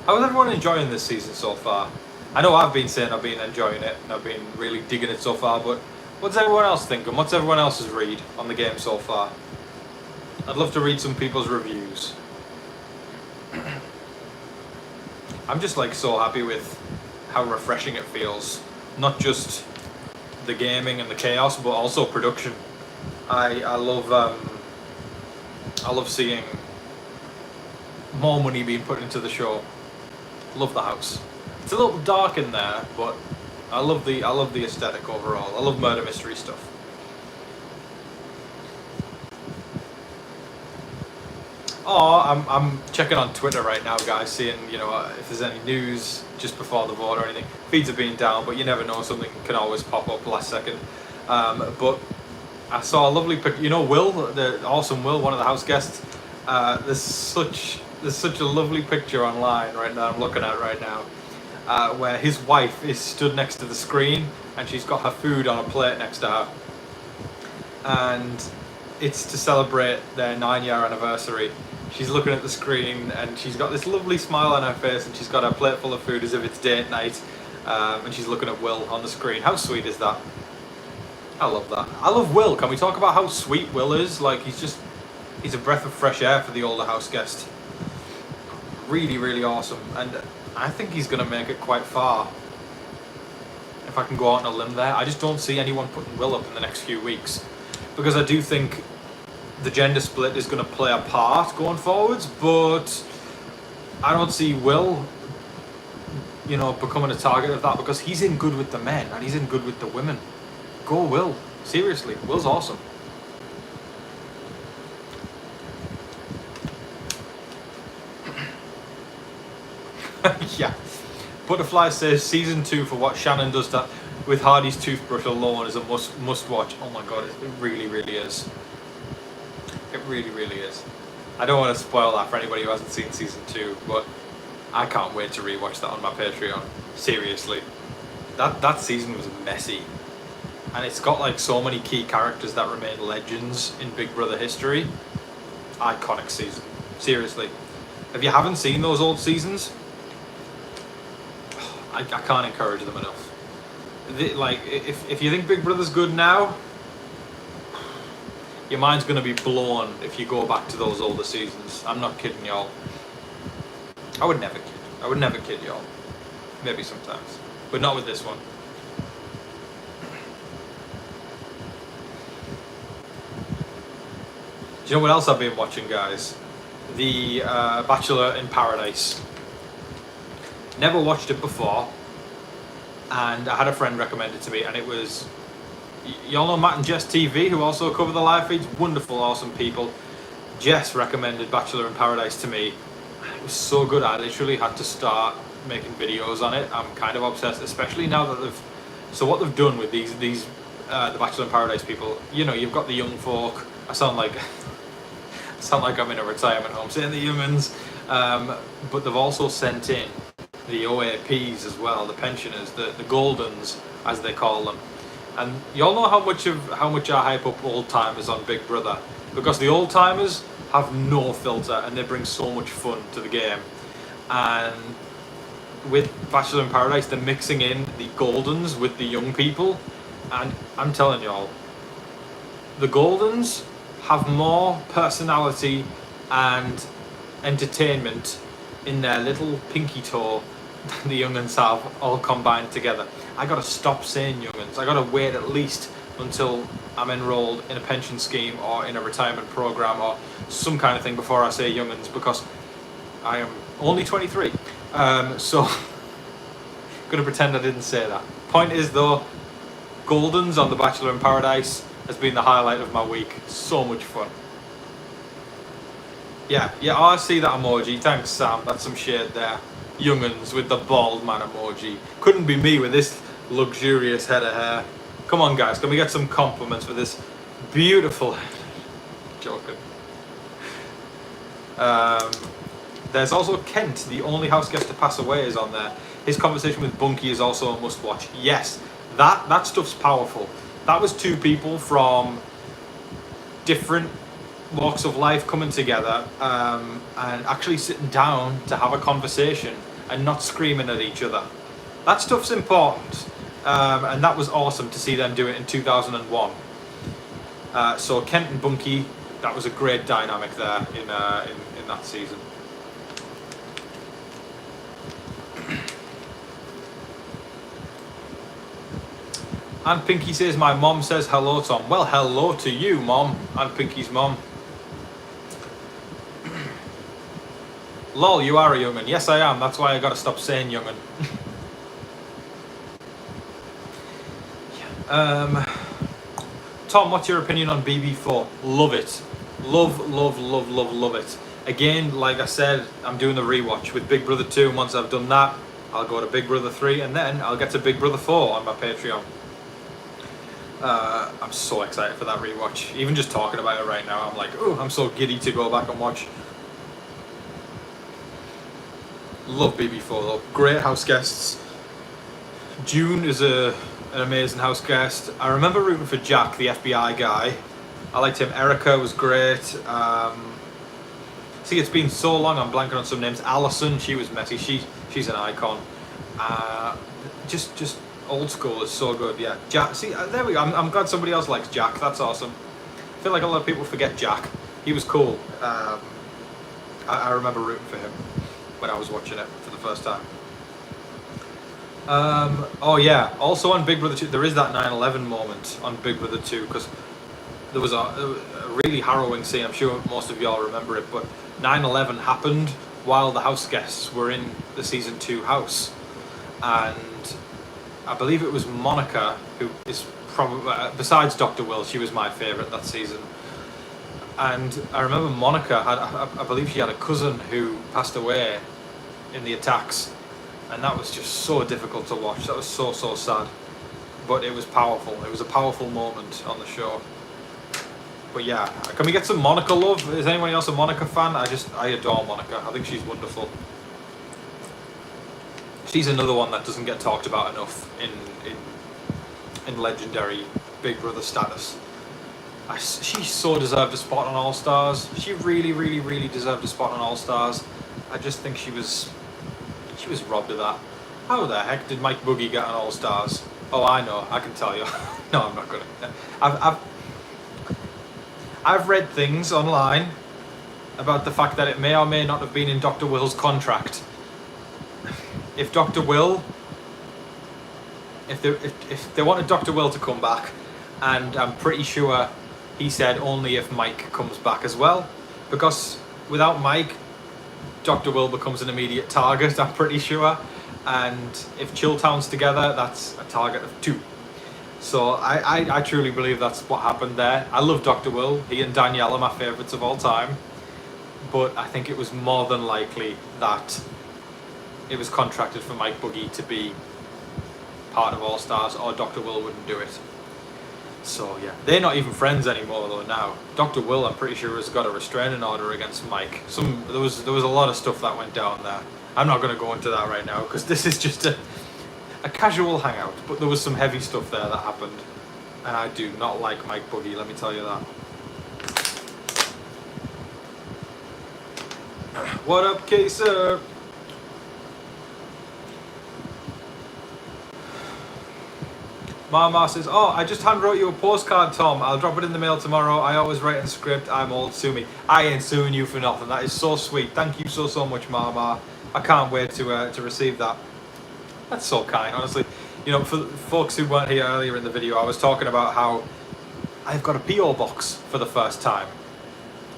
How is everyone enjoying this season so far? I know I've been saying I've been enjoying it and I've been really digging it so far, but what's everyone else thinking? What's everyone else's read on the game so far? I'd love to read some people's reviews. I'm just like so happy with how refreshing it feels. Not just the gaming and the chaos, but also production. I love seeing more money being put into the show. Love the house. It's a little dark in there, but I love the aesthetic overall. I love murder mystery stuff. Oh, I'm checking on Twitter right now, guys, seeing if there's any news just before the vote or anything. Feeds are being down, but you never know, something can always pop up last second. But I saw a lovely picture. Will, the awesome Will, one of the house guests. There's such a lovely picture online right now. I'm looking at right now, where his wife is stood next to the screen and she's got her food on a plate next to her, and it's to celebrate their 9-year anniversary. She's looking at the screen and she's got this lovely smile on her face, and she's got her plate full of food as if it's date night, and she's looking at Will on the screen. How sweet is that? I love that. I love Will. Can we talk about how sweet Will is? Like, he's a breath of fresh air for the older house guest. Really, really awesome. And I think he's going to make it quite far. If I can go out on a limb there. I just don't see anyone putting Will up in the next few weeks, because I do think the gender split is going to play a part going forwards, but I don't see Will, becoming a target of that, because he's in good with the men and he's in good with the women. Go Will. Seriously, Will's awesome. Yeah. Butterfly says season 2 for what Shannon does that with Hardy's toothbrush alone is a must watch. Oh my god, it really, really is. It really, really is. I don't want to spoil that for anybody who hasn't seen season 2, but I can't wait to rewatch that on my Patreon. Seriously. That season was messy. And it's got like so many key characters that remain legends in Big Brother history. Iconic season. Seriously. If you haven't seen those old seasons, I can't encourage them enough. If you think Big Brother's good now, your mind's going to be blown if you go back to those older seasons. I'm not kidding y'all. I would never kid y'all. Maybe sometimes, but not with this one. Do you know what else I've been watching, guys? The Bachelor in Paradise. Never watched it before, and I had a friend recommend it to me, and it was, y'all know Matt and Jess TV, who also cover the live feeds. Wonderful, awesome people. Jess recommended Bachelor in Paradise to me, and it was so good I literally had to start making videos on it. I'm kind of obsessed, especially now that what they've done with these the Bachelor in Paradise people, you've got the young folk. I sound like I'm in a retirement home saying the humans, but they've also sent in the OAPs as well, the pensioners, the Goldens as they call them. And y'all know how much I hype up old timers on Big Brother, because the old timers have no filter and they bring so much fun to the game. And with Bachelor in Paradise, they're mixing in the Goldens with the young people, and I'm telling y'all, the Goldens have more personality and entertainment in their little pinky toe than the young'uns have all combined together. I gotta stop saying young'uns. I gotta wait at least until I'm enrolled in a pension scheme or in a retirement program or some kind of thing before I say young'uns, because I am only 23. So I'm gonna pretend I didn't say that. Point is though, Goldens on The Bachelor in Paradise has been the highlight of my week. So much fun. Yeah, I see that emoji. Thanks, Sam. That's some shade there. Young'uns with the bald man emoji. Couldn't be me with this luxurious head of hair. Come on, guys. Can we get some compliments for this beautiful head? Joking. There's also Kent, the only house guest to pass away, is on there. His conversation with Bunky is also a must-watch. Yes, that stuff's powerful. That was two people from different walks of life coming together and actually sitting down to have a conversation and not screaming at each other. That stuff's important, and that was awesome to see them do it in 2001. So Kent and Bunky, that was a great dynamic there in that season. And Pinky says, my mom says hello, Tom. Well, hello to you, Mom, and Pinky's mom. Lol, you are a young'un. Yes, I am. That's why I gotta stop saying young'un. Tom, what's your opinion on BB4? Love it. Love it. Again, like I said, I'm doing the rewatch with Big Brother 2, and once I've done that, I'll go to Big Brother 3, and then I'll get to Big Brother 4 on my Patreon. I'm so excited for that rewatch. Even just talking about it right now, I'm like, oh, I'm so giddy to go back and watch. Love BB4 though. Great house guests. June is an amazing house guest. I remember rooting for Jack, the FBI guy. I liked him. Erica was great. See, it's been so long, I'm blanking on some names. Alison, she was messy. She's an icon. Just old school is so good. Yeah, Jack. See, there we go. I'm glad somebody else likes Jack. That's awesome. I feel like a lot of people forget Jack. He was cool. I remember rooting for him when I was watching it for the first time. Oh yeah, also on Big Brother 2, there is that 9/11 moment on Big Brother 2, because there was a really harrowing scene. I'm sure most of y'all remember it, but 9/11 happened while the house guests were in the season 2 house, and I believe it was Monica, who is probably, besides Dr. Will, she was my favourite that season. And I remember Monica had, I believe she had a cousin who passed away in the attacks, and that was just so difficult to watch. That was so sad, but it was powerful. It was a powerful moment on the show. But yeah, can we get some Monica love? Is anyone else a Monica fan? I adore Monica. I think she's wonderful. She's another one that doesn't get talked about enough in legendary Big Brother status. She so deserved a spot on All Stars. She really deserved a spot on All Stars. I just think she was robbed of that. How the heck did Mike Boogie get on All Stars? Oh, I know. I can tell you. No, I'm not gonna. I've read things online about the fact that it may or may not have been in Dr. Will's contract. If Dr. Will, if they wanted Dr. Will to come back, and I'm pretty sure he said only if Mike comes back as well, because without Mike, Dr. Will becomes an immediate target, I'm pretty sure, and if Chilltown's together, that's a target of 2. So I truly believe that's what happened there. I love Dr. Will. He and Danielle are my favourites of all time, but I think it was more than likely that it was contracted for Mike Boogie to be part of All Stars, or Dr. Will wouldn't do it. So yeah, they're not even friends anymore though now. Dr. Will, I'm pretty sure, has got a restraining order against Mike. There was a lot of stuff that went down there. I'm not going to go into that right now because this is just a casual hangout, but there was some heavy stuff there that happened, and I do not like Mike Boogie, let me tell you that. What up, Kaser? Mama says, oh, I just handwrote you a postcard, Tom. I'll drop it in the mail tomorrow. I always write in the script. I'm old, sue me. I ain't suing you for nothing. That is so sweet. Thank you so much, Mama. I can't wait to receive that. That's so kind, honestly. You know, for folks who weren't here earlier in the video, I was talking about how I've got a P.O. box for the first time.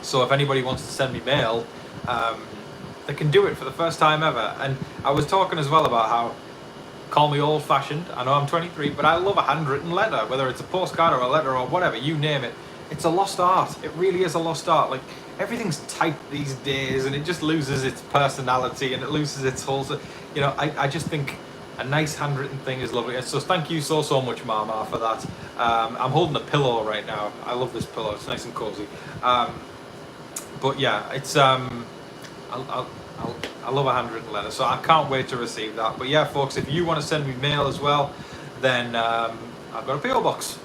So if anybody wants to send me mail, they can do it for the first time ever. And I was talking as well about how, call me old-fashioned, I know I'm 23, but I love a handwritten letter, whether it's a postcard or a letter or whatever, you name it. It's a lost art. It really is a lost art. Like, everything's typed these days, and it just loses its personality, and it loses its whole, you know, I just think a nice handwritten thing is lovely. So thank you so much, Mama, for that. I'm holding a pillow right now. I love this pillow. It's nice and cozy. But yeah, it's I love a handwritten letter, so I can't wait to receive that. But yeah, folks, if you want to send me mail as well, then I've got a PO box.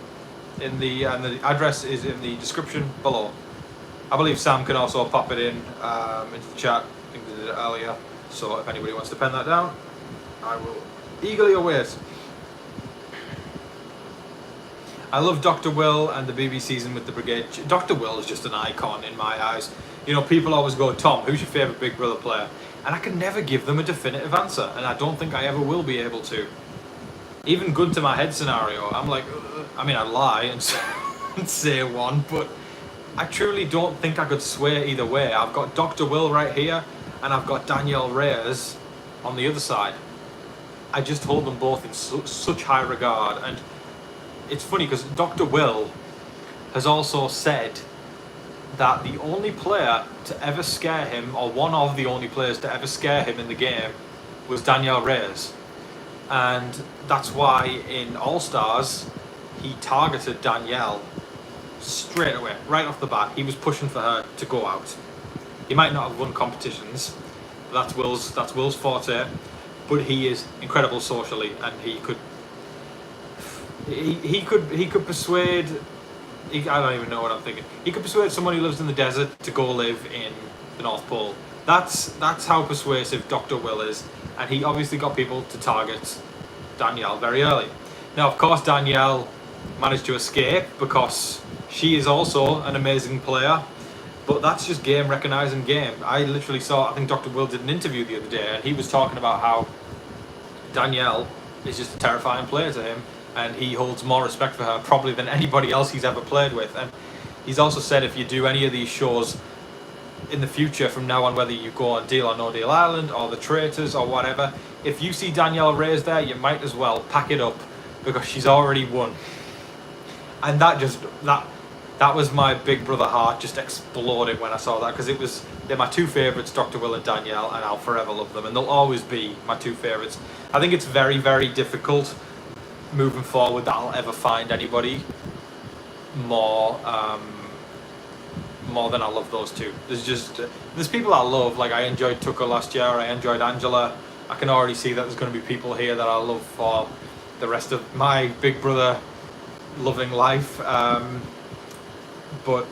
And the address is in the description below. I believe Sam can also pop it in into the chat. I think they did it earlier. So if anybody wants to pen that down, I will eagerly await. I love Dr. Will and the BB season with the Brigade. Dr. Will is just an icon in my eyes. You know, people always go, Tom, who's your favourite Big Brother player? And I can never give them a definitive answer, and I don't think I ever will be able to. Even gun to my head scenario, I'm like, I mean, I'd lie and say one, but I truly don't think I could sway either way. I've got Dr. Will right here, and I've got Danielle Reyes on the other side. I just hold them both in such high regard, and it's funny because Dr. Will has also said that the only player to ever scare him, or one of the only players to ever scare him in the game, was Danielle Reyes. And that's why in All-Stars, he targeted Danielle straight away, right off the bat. He was pushing for her to go out. He might not have won competitions, but that's Will's forte. But he is incredible socially, and he could persuade. I don't even know what I'm thinking. He could persuade someone who lives in the desert to go live in the North Pole. That's how persuasive Dr. Will is, and he obviously got people to target Danielle very early. Now, of course, Danielle managed to escape because she is also an amazing player, but that's just game recognizing game. I literally saw, I think Dr. Will did an interview the other day, and he was talking about how Danielle is just a terrifying player to him, and he holds more respect for her probably than anybody else he's ever played with. And he's also said if you do any of these shows in the future from now on, whether you go on Deal or No Deal Island or The Traitors or whatever, if you see Danielle Reyes there, you might as well pack it up because she's already won. And that was my Big Brother heart just exploded when I saw that, because they're my two favourites, Dr. Will and Danielle, and I'll forever love them, and they'll always be my two favourites. I think it's very, very difficult moving forward that I'll ever find anybody more than I love those two. There's people I love, like I enjoyed Tucker last year, I enjoyed Angela. I can already see that there's going to be people here that I love for the rest of my Big Brother loving life, but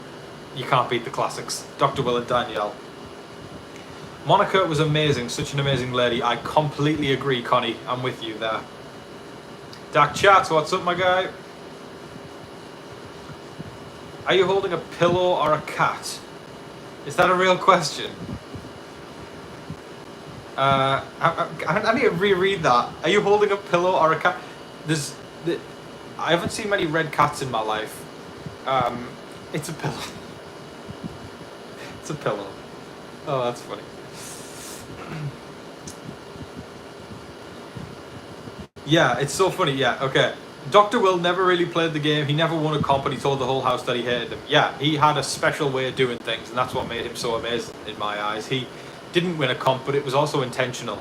you can't beat the classics. Dr. Will and Danielle. Monica was amazing, such an amazing lady. I completely agree, Connie. I'm with you there. Dak Chat, what's up, my guy? Are you holding a pillow or a cat? Is that a real question? I need to reread that. Are you holding a pillow or a cat? I haven't seen many red cats in my life. It's a pillow. It's a pillow. Oh, that's funny. Yeah, it's so funny. Yeah, okay. Dr. Will never really played the game. He never won a comp, and he told the whole house that he hated him. Yeah, he had a special way of doing things, and that's what made him so amazing in my eyes. He didn't win a comp, but it was also intentional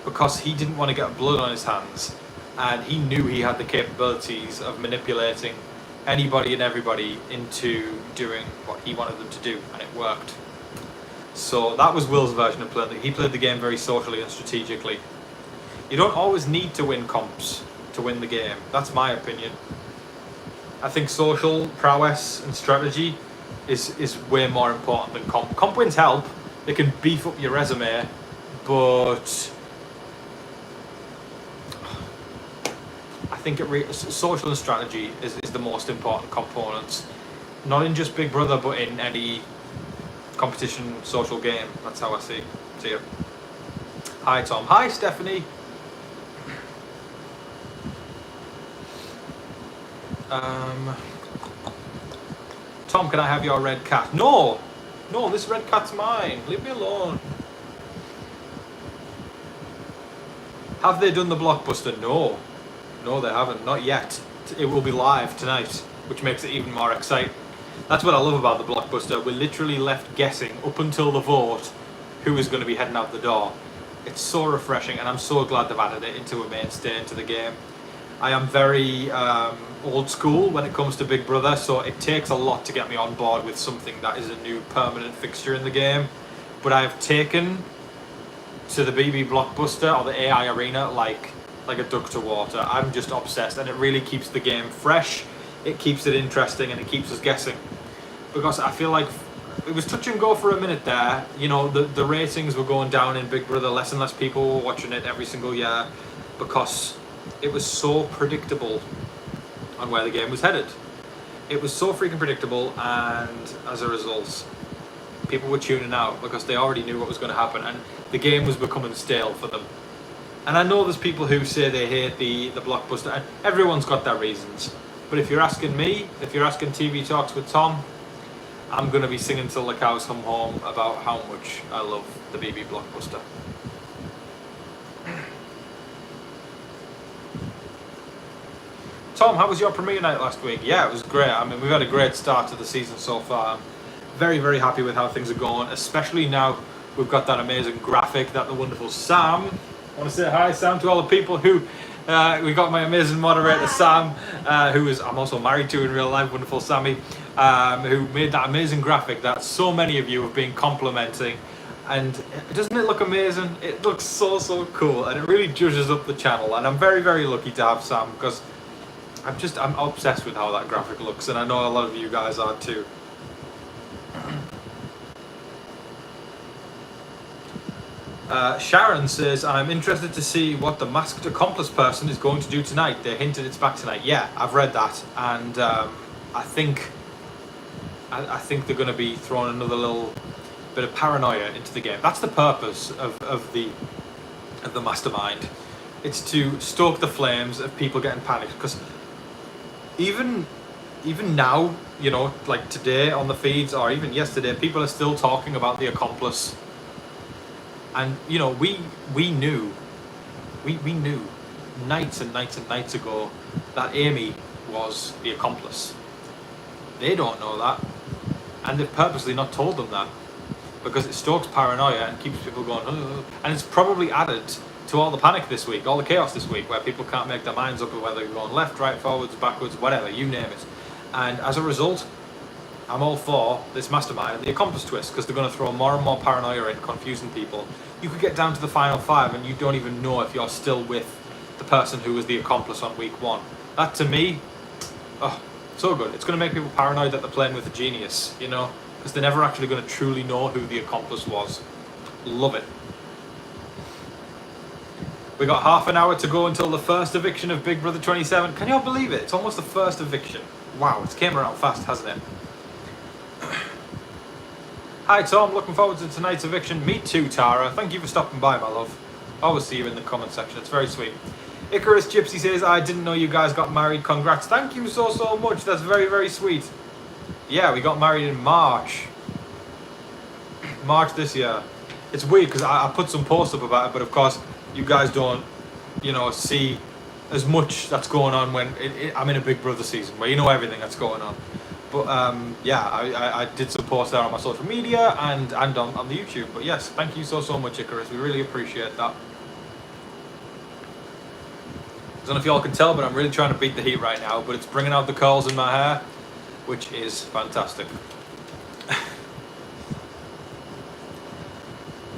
because he didn't want to get blood on his hands, and he knew he had the capabilities of manipulating anybody and everybody into doing what he wanted them to do, and it worked. So that was Will's version of playing. He played the game very socially and strategically. You don't always need to win comps to win the game. That's my opinion. I think social prowess and strategy is way more important than comp. Comp wins help. They can beef up your resume, but I think social and strategy is the most important components, not in just Big Brother, but in any competition social game. That's how I see it. Hi Tom. Hi Stephanie. Tom, can I have your red cat? No, this red cat's mine. Leave me alone. Have they done the Blockbuster? No, they haven't. Not yet. It will be live tonight, which makes it even more exciting. That's what I love about the Blockbuster. We're literally left guessing up until the vote who is going to be heading out the door. It's so refreshing, and I'm so glad they've added it into a mainstay into the game. I am very old school when it comes to Big Brother, so it takes a lot to get me on board with something that is a new permanent fixture in the game. But I have taken to the BB Blockbuster or the AI Arena like a duck to water. I'm just obsessed, and it really keeps the game fresh, it keeps it interesting, and it keeps us guessing. Because I feel like it was touch and go for a minute there. You know, the ratings were going down in Big Brother, less and less people were watching it every single year because it was so predictable on where the game was headed. It was so freaking predictable, and as a result, people were tuning out because they already knew what was going to happen, and the game was becoming stale for them. And I know there's people who say they hate the Blockbuster, and everyone's got their reasons. But if you're asking me, if you're asking TV Talks with Tom, I'm going to be singing till the cows come home about how much I love the BB Blockbuster. Tom, how was your premiere night last week? Yeah, it was great. I mean, we've had a great start to the season so far. I'm very, very happy with how things are going, especially now we've got that amazing graphic that the wonderful Sam. I want to say hi, Sam, to all the people who... we got my amazing moderator, Sam, who I'm also married to in real life, wonderful Sammy, who made that amazing graphic that so many of you have been complimenting. And doesn't it look amazing? It looks so, so cool, and it really judges up the channel. And I'm very, very lucky to have Sam, because I'm obsessed with how that graphic looks, and I know a lot of you guys are too. Sharon says, I'm interested to see what the masked accomplice person is going to do tonight. They hinted it's back tonight. Yeah, I've read that, and I think they're going to be throwing another little bit of paranoia into the game. That's the purpose of the mastermind. It's to stoke the flames of people getting panicked, because even now, you know, like today on the feeds, or even yesterday, people are still talking about the accomplice. And you know, we knew nights and nights and nights ago that Amy was the accomplice. They don't know that, and they've purposely not told them that, because it stokes paranoia and keeps people going, ugh. And it's probably added to all the panic this week, all the chaos this week, where people can't make their minds up of whether you're going left, right, forwards, backwards, whatever, you name it. And as a result, I'm all for this mastermind and the accomplice twist, because they're going to throw more and more paranoia in, confusing people. You could get down to the final 5 and you don't even know if you're still with the person who was the accomplice on week 1. That, to me, oh, so good. It's going to make people paranoid that they're playing with a genius, you know, because they're never actually going to truly know who the accomplice was. Love it. We got half an hour to go until the first eviction of Big Brother 27. Can you all believe it? It's almost the first eviction. Wow, it's came around fast, hasn't it? Hi Tom, looking forward to tonight's eviction. Me too, Tara. Thank you for stopping by, my love. Always see you in the comment section. It's very sweet. Icarus Gypsy says, I didn't know you guys got married. Congrats. Thank you so, so much. That's very, very sweet. Yeah, we got married in March. March this year. It's weird because I put some posts up about it, but of course you guys don't, you know, see as much that's going on when I'm in a Big Brother season where you know everything that's going on. But yeah, I did some posts there on my social media and on the YouTube. But yes, thank you so, so much, Icarus. We really appreciate that. I don't know if y'all can tell, but I'm really trying to beat the heat right now. But it's bringing out the curls in my hair, which is fantastic.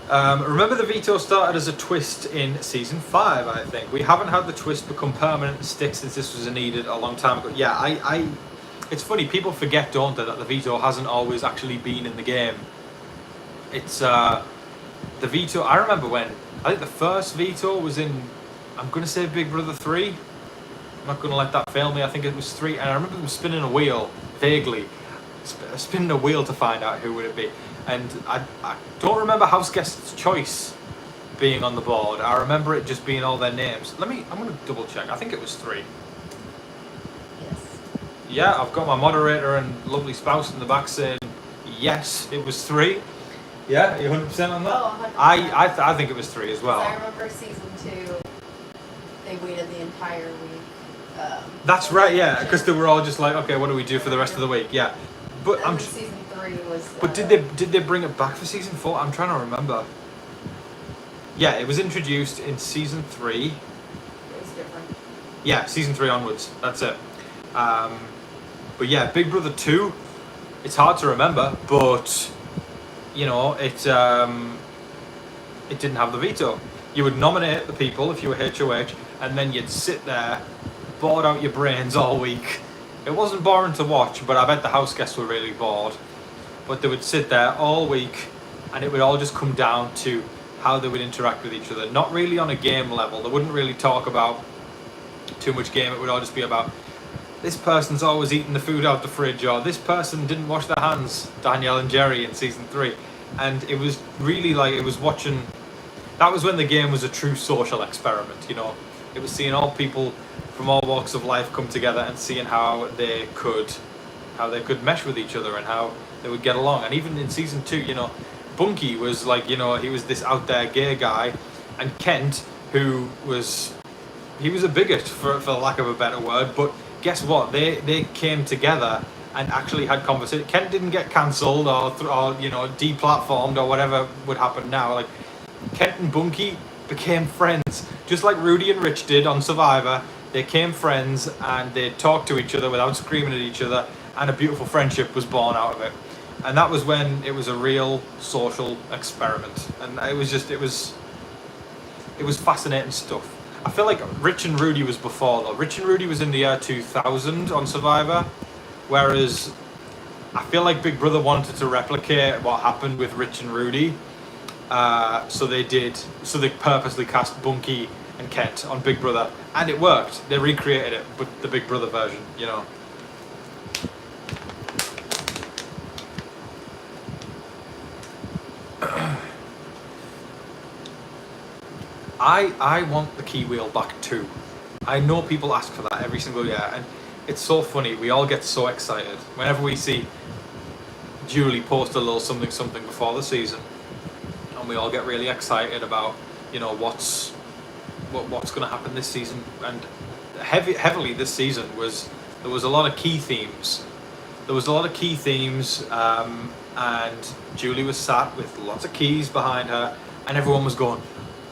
Remember the veto started as a twist in season 5, I think. We haven't had the twist become permanent and stick since this was needed a long time ago. Yeah, it's funny, people forget, don't they, that the veto hasn't always actually been in the game. It's, the veto, I remember when, I think the first veto was in, I'm going to say Big Brother 3. I'm not going to let that fail me. I think it was 3, and I remember them spinning a wheel, vaguely. Spinning a wheel to find out who would it be. And I don't remember House Guest's Choice being on the board. I remember it just being all their names. I'm going to double check. I think it was 3. Yes. Yeah, I've got my moderator and lovely spouse in the back saying, yes, it was 3. Yeah, you 100% on that? Oh, 100%. I think it was 3 as well. I remember season 2, they waited the entire week. That's right, yeah, because they were all just like, okay, what do we do for the rest of the week? Yeah, but and season 3 was. But did they bring it back for season 4? I'm trying to remember. Yeah, it was introduced in season 3. It was different. Yeah, season 3 onwards. That's it. But yeah, Big Brother 2. It's hard to remember, but you know, it didn't have the veto. You would nominate the people if you were HOH, and then you'd sit there, bored out your brains all week. It wasn't boring to watch, but I bet the house guests were really bored. But they would sit there all week, and it would all just come down to how they would interact with each other. Not really on a game level. They wouldn't really talk about too much game. It would all just be about, this person's always eating the food out the fridge, or this person didn't wash their hands, Danielle and Jerry in season 3. And it was really like, it was watching, that was when the game was a true social experiment, you know. It was seeing all people from all walks of life come together and seeing how they could mesh with each other and how they would get along. And even in season 2, you know, Bunky was like, you know, he was this out there gay guy, and Kent, who was, he was a bigot for lack of a better word, but guess what? They came together and actually had conversation. Kent didn't get cancelled or you know, deplatformed or whatever would happen now. Like, Kent and Bunky became friends, just like Rudy and Rich did on Survivor. They became friends and they talked to each other without screaming at each other, and a beautiful friendship was born out of it. And that was when it was a real social experiment, and it was fascinating stuff. I feel like Rich and Rudy was before though. Rich and Rudy was in the year 2000 on Survivor, whereas I feel like Big Brother wanted to replicate what happened with Rich and Rudy. So they purposely cast Bunky and Kent on Big Brother, and it worked. They recreated it, but the Big Brother version, you know. I want the key wheel back too. I know people ask for that every single year, and it's so funny. We all get so excited whenever we see Julie post a little something before the season, and we all get really excited about, you know, what's going to happen this season. And heavily this season there was a lot of key themes. And Julie was sat with lots of keys behind her, and everyone was going,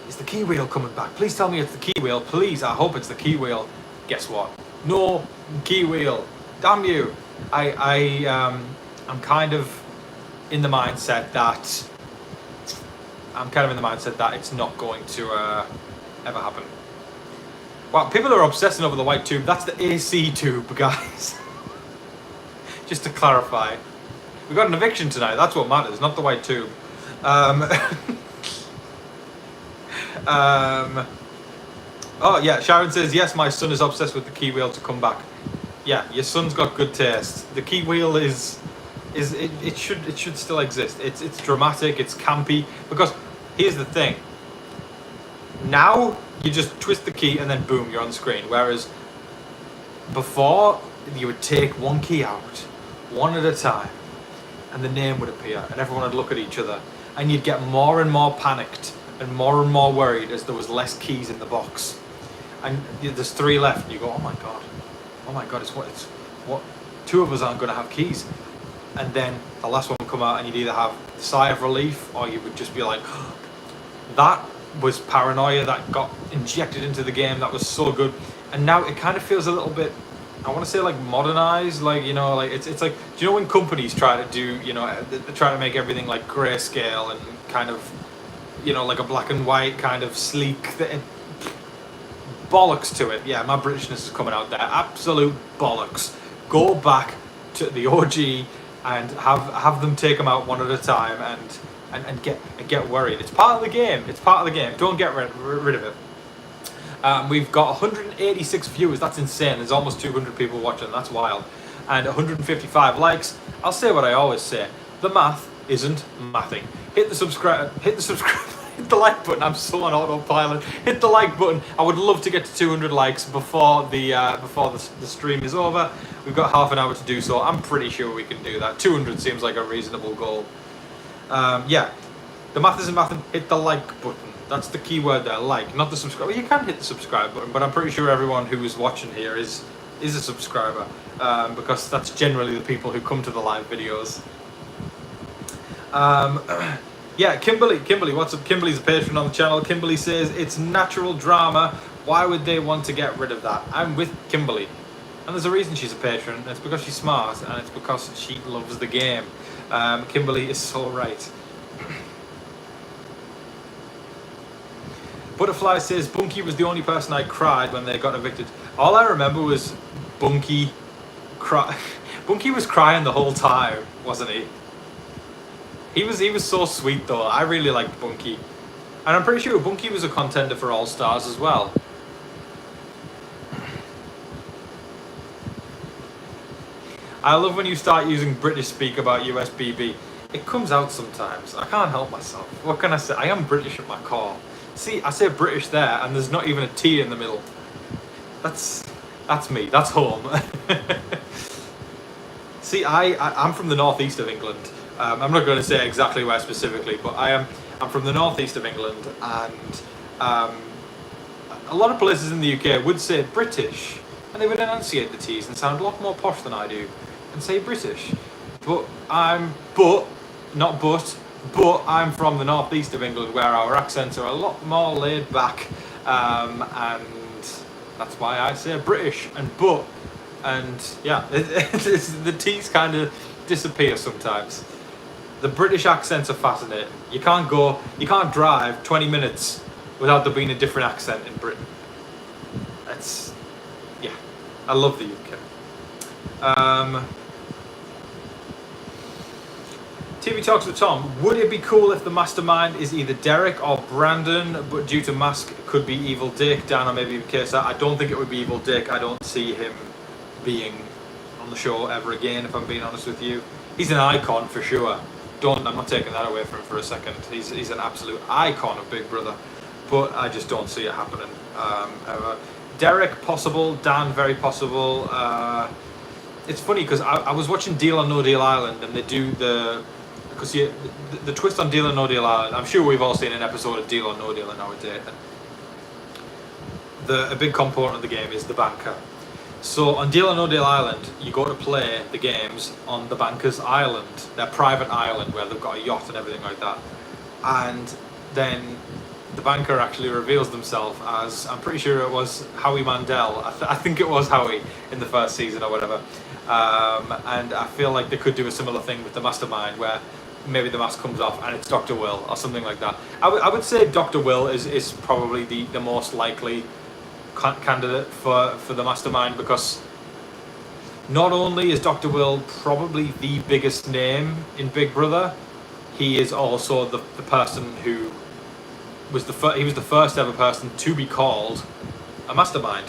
is the key wheel coming back? Please tell me it's the key wheel. Please, I hope it's the key wheel. Guess what? No key wheel. Damn you. I'm kind of in the mindset that it's not going to ever happen. Wow, people are obsessing over the white tube. That's the AC tube, guys. Just to clarify. We got an eviction tonight. That's what matters, not the white tube. Oh yeah, Sharon says, yes, my son is obsessed with the key wheel to come back. Yeah, your son's got good taste. The key wheel it should still exist. It's dramatic, it's campy, because here's the thing. Now you just twist the key and then boom, you're on screen. Whereas before, you would take one key out, one at a time, and the name would appear, and everyone would look at each other, and you'd get more and more panicked and more worried as there was less keys in the box. And there's 3 left, and you go, oh my god, it's what 2 of us aren't going to have keys. And then the last one would come out, and you'd either have a sigh of relief, or you would just be like, oh, that was paranoia that got injected into the game. That was so good. And now it kind of feels a little bit, I want to say, like modernized, like, you know, like it's like, do you know when companies try to do, you know, they try to make everything like grayscale and kind of, you know, like a black and white kind of sleek bollocks to it. Yeah, my Britishness is coming out there. Absolute bollocks. Go back to the OG and have them take them out one at a time and get worried. It's part of the game. Don't get rid of it. We've got 186 viewers. That's insane. There's almost 200 people watching. That's wild. And 155 likes. I'll say what I always say. The math isn't mathing. Hit the subscribe. Hit the like button. I'm so on autopilot. Hit the like button. I would love to get to 200 likes before the stream is over. We've got half an hour to do so. I'm pretty sure we can do that. 200 seems like a reasonable goal. Yeah, the math isn't mathing. Hit the like button. That's the key word there. Like, not the subscribe. Well, you can hit the subscribe button, but I'm pretty sure everyone who is watching here is a subscriber, because that's generally the people who come to the live videos. Yeah, Kimberly, what's up? Kimberly's a patron on the channel. Kimberly says, it's natural drama. Why would they want to get rid of that? I'm with Kimberly. And there's a reason she's a patron. It's because she's smart, and it's because she loves the game. Kimberly is so right. Butterfly says, Bunky was the only person I cried when they got evicted. All I remember was Bunky Bunky was crying the whole time, wasn't he? He was so sweet though. I really liked Bunky. And I'm pretty sure Bunky was a contender for All Stars as well. I love when you start using British speak about USBB. It comes out sometimes. I can't help myself. What can I say? I am British at my core. See, I say British there, and there's not even a T in the middle. That's me. That's home. See, I'm from the northeast of England. I'm not going to say exactly where specifically, but I'm from the northeast of England, and a lot of places in the UK would say British, and they would enunciate the T's and sound a lot more posh than I do, and say British. But I'm from the northeast of England, where our accents are a lot more laid back, and that's why I say British and but, and yeah, the T's kind of disappear sometimes. The British accents are fascinating. You can't drive 20 minutes without there being a different accent in Britain. Yeah, I love the UK. TV Talks with Tom. Would it be cool if the mastermind is either Derek or Brandon, but due to mask could be Evil Dick, Dan, or maybe even KSR? I don't think it would be Evil Dick. I don't see him being on the show ever again, if I'm being honest with you. He's an icon for sure. I'm not taking that away from him for a second. He's an absolute icon of Big Brother, but I just don't see it happening ever. Derek, possible. Dan, very possible. It's funny because I was watching Deal or No Deal Island, and they do the twist on Deal or No Deal Island. I'm sure we've all seen an episode of Deal or No Deal in our day. A big component of the game is the banker. So on Deal or No Deal Island, you go to play the games on the banker's island, their private island where they've got a yacht and everything like that. And then the banker actually reveals themselves as, I'm pretty sure it was Howie Mandel. I think it was Howie in the first season or whatever. And I feel like they could do a similar thing with the mastermind where maybe the mask comes off and it's Dr. Will or something like that. I would say Dr. Will is probably the most likely candidate for the mastermind, because not only is Dr. Will probably the biggest name in Big Brother, he is also the person who was the first ever person to be called a mastermind.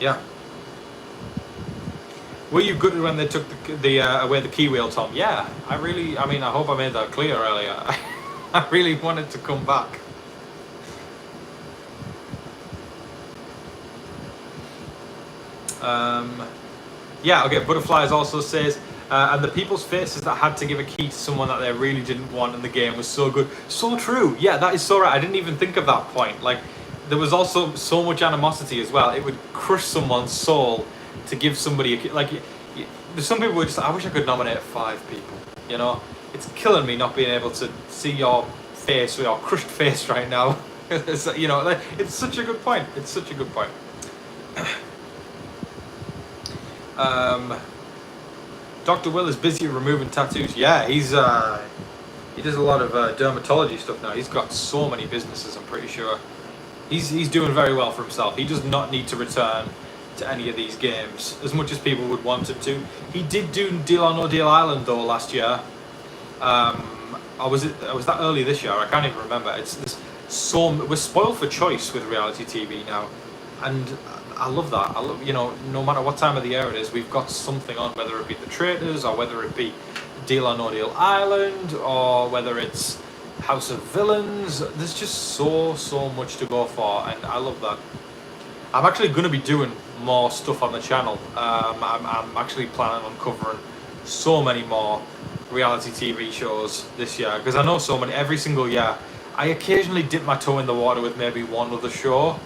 Yeah. Were you good when they took away the key wheel, Tom? Yeah, I hope I made that clear earlier. I really wanted to come back. Yeah, okay, Butterflies also says, and the people's faces that had to give a key to someone that they really didn't want in the game was so good. So true. Yeah, that is so right. I didn't even think of that point. Like, there was also so much animosity as well. It would crush someone's soul to give somebody there's some people who just, I wish I could nominate 5 people, you know? It's killing me not being able to see your face or your crushed face right now. You know, it's such a good point. It's such a good point. Dr. Will is busy removing tattoos. Yeah, he does a lot of dermatology stuff now. He's got so many businesses, I'm pretty sure. He's doing very well for himself. He does not need to return to any of these games as much as people would want him to. He did do Deal or No Deal Island though last year. Or was that early this year? I can't even remember. It's we're spoiled for choice with reality TV now, and I love that. I love, no matter what time of the year it is, we've got something on, whether it be The Traitors or whether it be Deal or No Deal Island or whether it's House of Villains. There's just so much to go for, and I love that. I'm actually going to be doing more stuff on the channel. I'm actually planning on covering so many more reality TV shows this year, because I know so many. Every single year I occasionally dip my toe in the water with maybe one other show,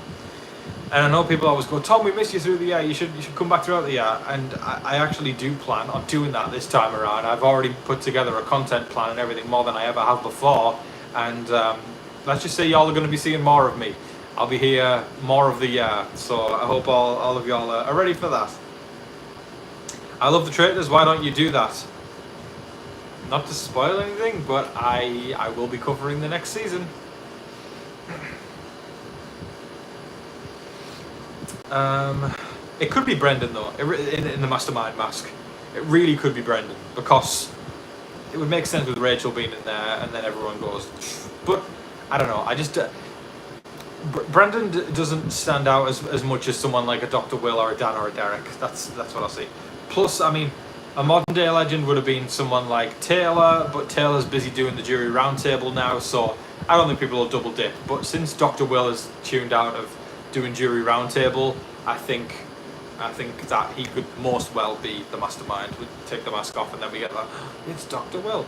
and I know people always go, Tom, we missed you through the year, you should come back throughout the year, and I actually do plan on doing that this time around. I've already put together a content plan and everything, more than I ever have before, and let's just say y'all are going to be seeing more of me. I'll be here more of the year, so I hope all of y'all are ready for that. I love The Traitors, why don't you do that? Not to spoil anything, but I will be covering the next season. It could be Brendan though, in the Mastermind mask. It really could be Brendan, because it would make sense with Rachel being in there, and then everyone goes. But I don't know. I just Brendan doesn't stand out as much as someone like a Dr. Will or a Dan or a Derek. That's what I see. Plus, I mean, a modern day legend would have been someone like Taylor, but Taylor's busy doing the jury roundtable now, so I don't think people will double dip. But since Dr. Will is tuned out of doing jury roundtable, I think that he could most well be the Mastermind. We'd take the mask off and then we get that, it's Dr. Will.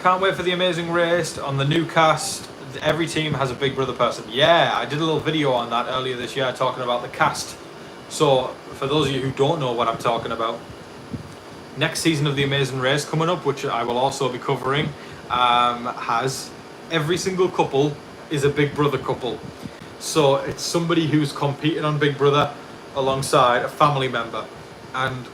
Can't wait for the amazing race on the new cast. Every team has a Big Brother person. Yeah, I did a little video on that earlier this year talking about the cast. So for those of you who don't know what I'm talking about, next season of the Amazing Race coming up, which I will also be covering, has every single couple is a Big Brother couple. So it's somebody who's competing on Big Brother alongside a family member, and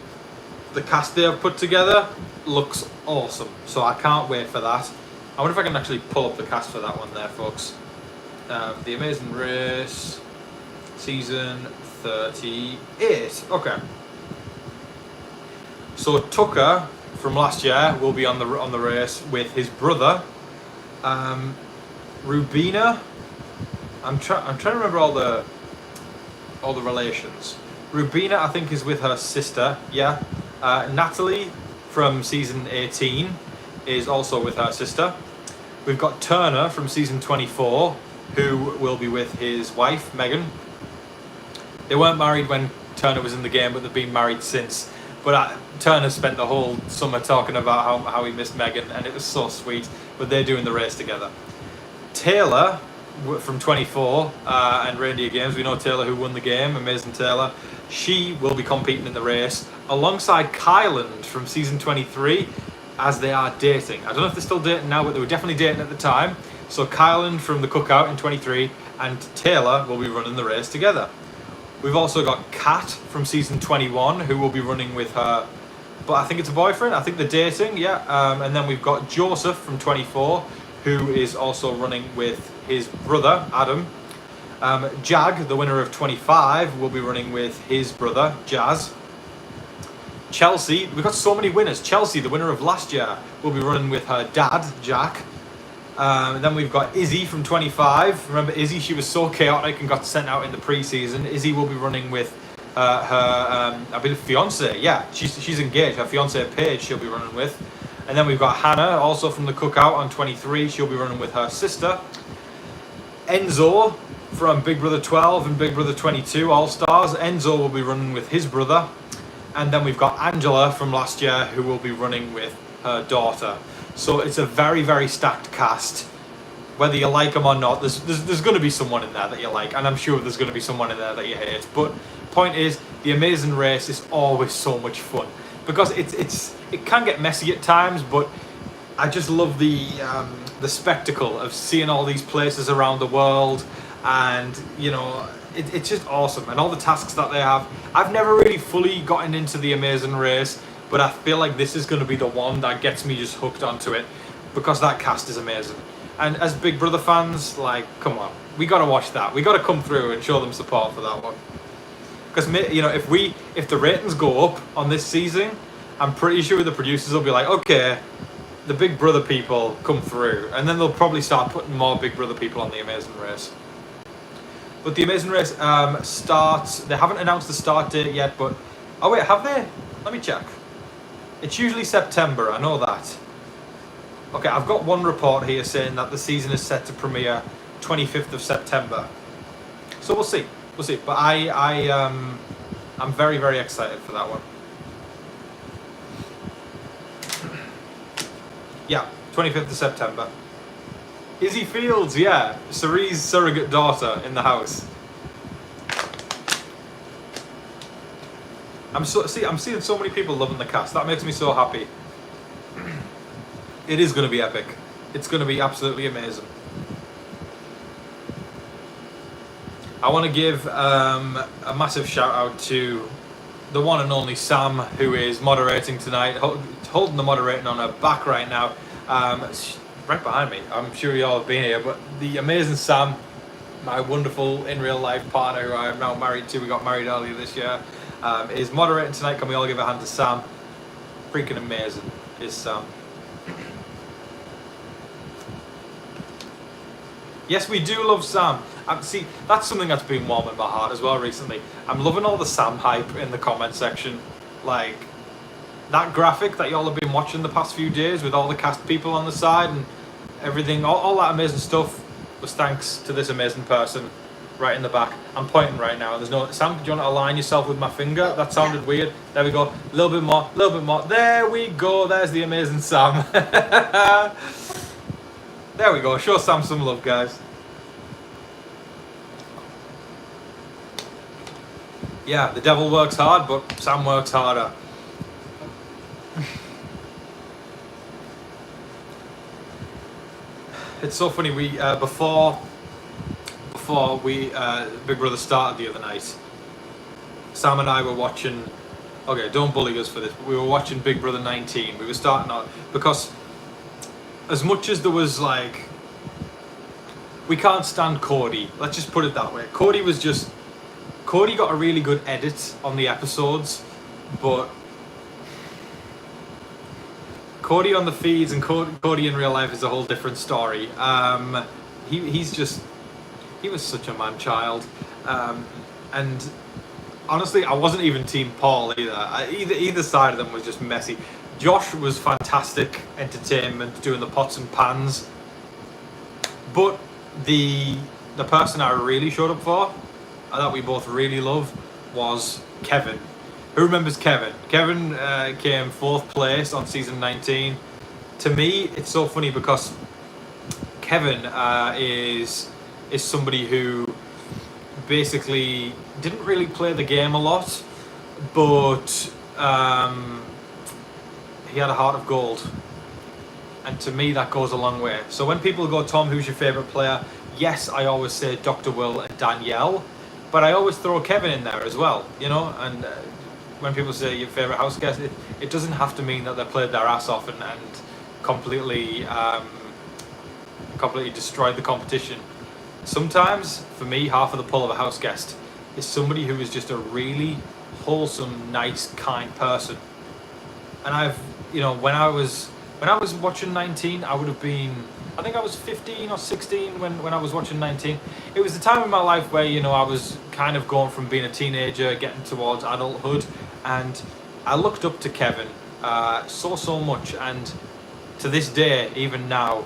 the cast they have put together looks awesome. So I can't wait for that. I wonder if I can actually pull up the cast for that one there, folks. The Amazing Race, season 38. Okay. So Tucker from last year will be on the race with his brother. Rubina. I'm trying to remember all the relations. Rubina, I think, is with her sister. Yeah. Natalie from season 18 is also with her sister. We've got Turner from season 24, who will be with his wife, Megan. They weren't married when Turner was in the game, but they've been married since. But Turner spent the whole summer talking about how he missed Megan, and it was so sweet. But they're doing the race together. Taylor from 24 and Reindeer Games, we know Taylor who won the game, Amazing Taylor. She will be competing in the race alongside Kyland from season 23, as they are dating. I don't know if they're still dating now, but they were definitely dating at the time. So Kyland from the Cookout in 23 and Taylor will be running the race together. We've also got Kat from season 21, who will be running with her, but I think it's a boyfriend. I think they're dating, yeah. And then we've got Joseph from 24, who is also running with his brother, Adam. Jag, the winner of 25, will be running with his brother, Jazz. Chelsea, we've got so many winners. Chelsea, the winner of last year, will be running with her dad, Jack. And then we've got Izzy from 25. Remember Izzy? She was so chaotic and got sent out in the pre-season. Izzy will be running with her, I believe, fiance. Yeah, she's engaged. Her fiance Paige, she'll be running with. And then we've got Hannah, also from the Cookout on 23. She'll be running with her sister. Enzo from Big Brother 12 and Big Brother 22 All Stars. Enzo will be running with his brother. And then we've got Angela from last year, who will be running with her daughter. So it's a very, very stacked cast. Whether you like them or not, there's going to be someone in there that you like, and I'm sure there's going to be someone in there that you hate. But point is, the Amazing Race is always so much fun, because it can get messy at times, but I just love the spectacle of seeing all these places around the world, and it's just awesome, and all the tasks that they have. I've never really fully gotten into the Amazing Race, but I feel like this is going to be the one that gets me just hooked onto it, because that cast is amazing. And as Big Brother fans, like, come on, we got to watch that. We got to come through and show them support for that one. Because if the ratings go up on this season, I'm pretty sure the producers will be like, okay, the Big Brother people come through, and then they'll probably start putting more Big Brother people on the Amazing Race. But the Amazing Race starts. They haven't announced the start date yet, but oh wait, have they? Let me check. It's usually September. I know that. Okay, I've got one report here saying that the season is set to premiere 25th of September. So we'll see. We'll see. But I'm very, very excited for that one. Yeah, 25th of September. Izzy Fields, yeah. Cerie's surrogate daughter in the house. I'm seeing so many people loving the cast. That makes me so happy. It is going to be epic. It's going to be absolutely amazing. I want to give a massive shout out to the one and only Sam, who is moderating tonight, holding the moderating on her back right now. Right behind me. I'm sure you all have been here, but the amazing Sam, my wonderful in real life partner, who I am now married to, we got married earlier this year, is moderating tonight. Can we all give a hand to Sam? Freaking amazing is Sam. Yes, we do love Sam. See, that's something that's been warming my heart as well recently. I'm loving all the Sam hype in the comment section. Like, that graphic that y'all have been watching the past few days with all the cast people on the side and everything, all that amazing stuff was thanks to this amazing person right in the back. I'm pointing right now. There's no... Sam, do you want to align yourself with my finger? That sounded weird. There we go. A little bit more, a little bit more. There we go. There's the amazing Sam. There we go. Show Sam some love, guys. Yeah, the devil works hard, but Sam works harder. It's so funny. We before we Big Brother started the other night, Sam and I were watching. Okay, don't bully us for this. But we were watching Big Brother 19. We were starting out because as much as there was like, we can't stand Cody. Let's just put it that way. Cody got a really good edit on the episodes, but Cody on the feeds and Cody in real life is a whole different story. He was such a man-child. And honestly, I wasn't even Team Paul either. Either side of them was just messy. Josh was fantastic entertainment, doing the pots and pans. But the person I really showed up for, that we both really love, was Kevin. Who remembers Kevin? Kevin came 4th place on season 19. To me, it's so funny because Kevin is somebody who basically didn't really play the game a lot, but he had a heart of gold. And to me, that goes a long way. So when people go, Tom, who's your favourite player? Yes, I always say Dr. Will and Danielle. But I always throw Kevin in there as well, you know. And when people say your favourite house guest, it doesn't have to mean that they played their ass off and completely destroyed the competition. Sometimes, for me, half of the pull of a house guest is somebody who is just a really wholesome, nice, kind person. And when I was watching 19, I would have been, I think I was 15 or 16 when I was watching 19. It was the time in my life where, I was kind of going from being a teenager, getting towards adulthood, and I looked up to Kevin so much, and to this day, even now,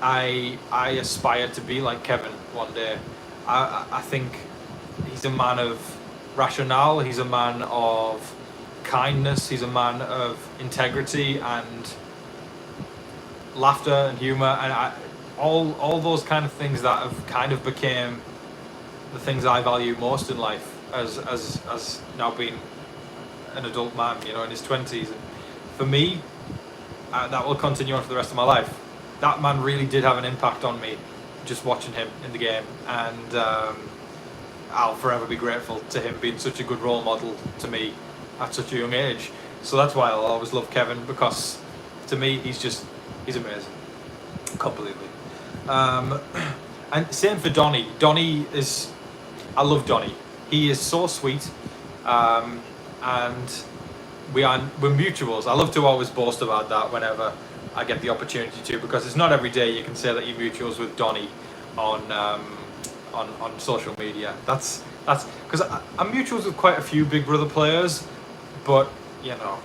I aspire to be like Kevin one day. I think he's a man of rationale, he's a man of kindness, he's a man of integrity and laughter and humor, and all those kind of things that have kind of became the things I value most in life as now being an adult man, in his 20s. And for me, that will continue on for the rest of my life. That man really did have an impact on me, just watching him in the game, and I'll forever be grateful to him being such a good role model to me at such a young age. So that's why I'll always love Kevin, because to me he's amazing, completely. And same for Donnie. I love Donnie. He is so sweet, and we're mutuals. I love to always boast about that whenever I get the opportunity to, because it's not every day you can say that you're mutuals with Donnie on social media. That's because I'm mutuals with quite a few Big Brother players, but you know,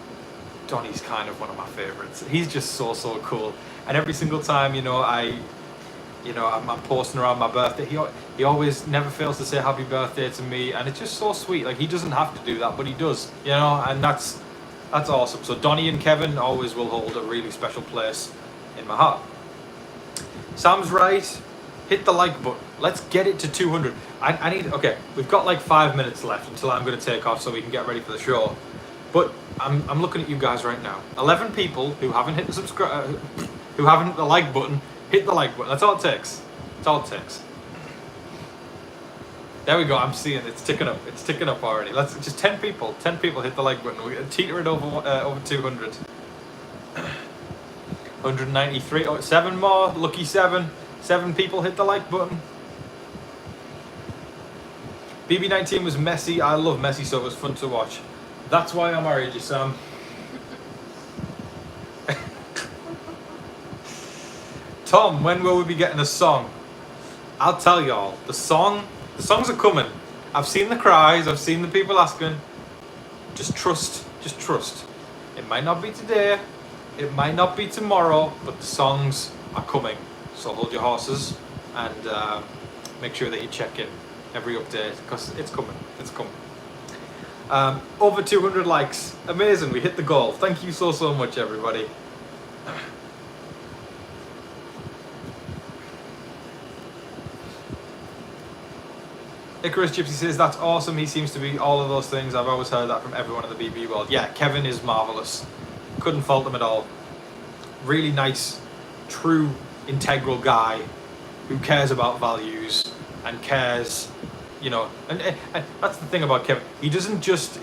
Donnie's kind of one of my favorites. He's just so cool, and every single time, you know, I'm posting around my birthday, he always never fails to say happy birthday to me, and it's just so sweet. Like, he doesn't have to do that, but he does, you know, and that's awesome. So Donnie and Kevin always will hold a really special place in my heart. Sam's right. Hit the like button. Let's get it to 200. I need, okay, we've got like 5 minutes left until I'm going to take off so we can get ready for the show. But I'm looking at you guys right now. 11 people who haven't hit the who haven't hit the like button. Hit the like button. That's all it takes. That's all it takes. There we go. I'm seeing it's ticking up. It's ticking up already. Let's just 10 people. 10 people hit the like button. We're teetering over 200. 193. Oh, 7 more. Lucky 7. 7 people hit the like button. BB19 was messy. I love messy, so it was fun to watch. That's why I married you, Sam. Tom, when will we be getting a song? I'll tell y'all. The songs are coming. I've seen the cries. I've seen the people asking. Just trust. Just trust. It might not be today. It might not be tomorrow, but the songs are coming. So hold your horses and make sure that you check in every update, because it's coming. It's coming. Over 200 likes. Amazing. We hit the goal. Thank you so much, everybody. Icarus Gypsy says, that's awesome. He seems to be all of those things. I've always heard that from everyone in the BB world. Yeah, Kevin is marvellous. Couldn't fault him at all. Really nice, true, integral guy who cares about values and cares, you know, and that's the thing about Kevin. He doesn't just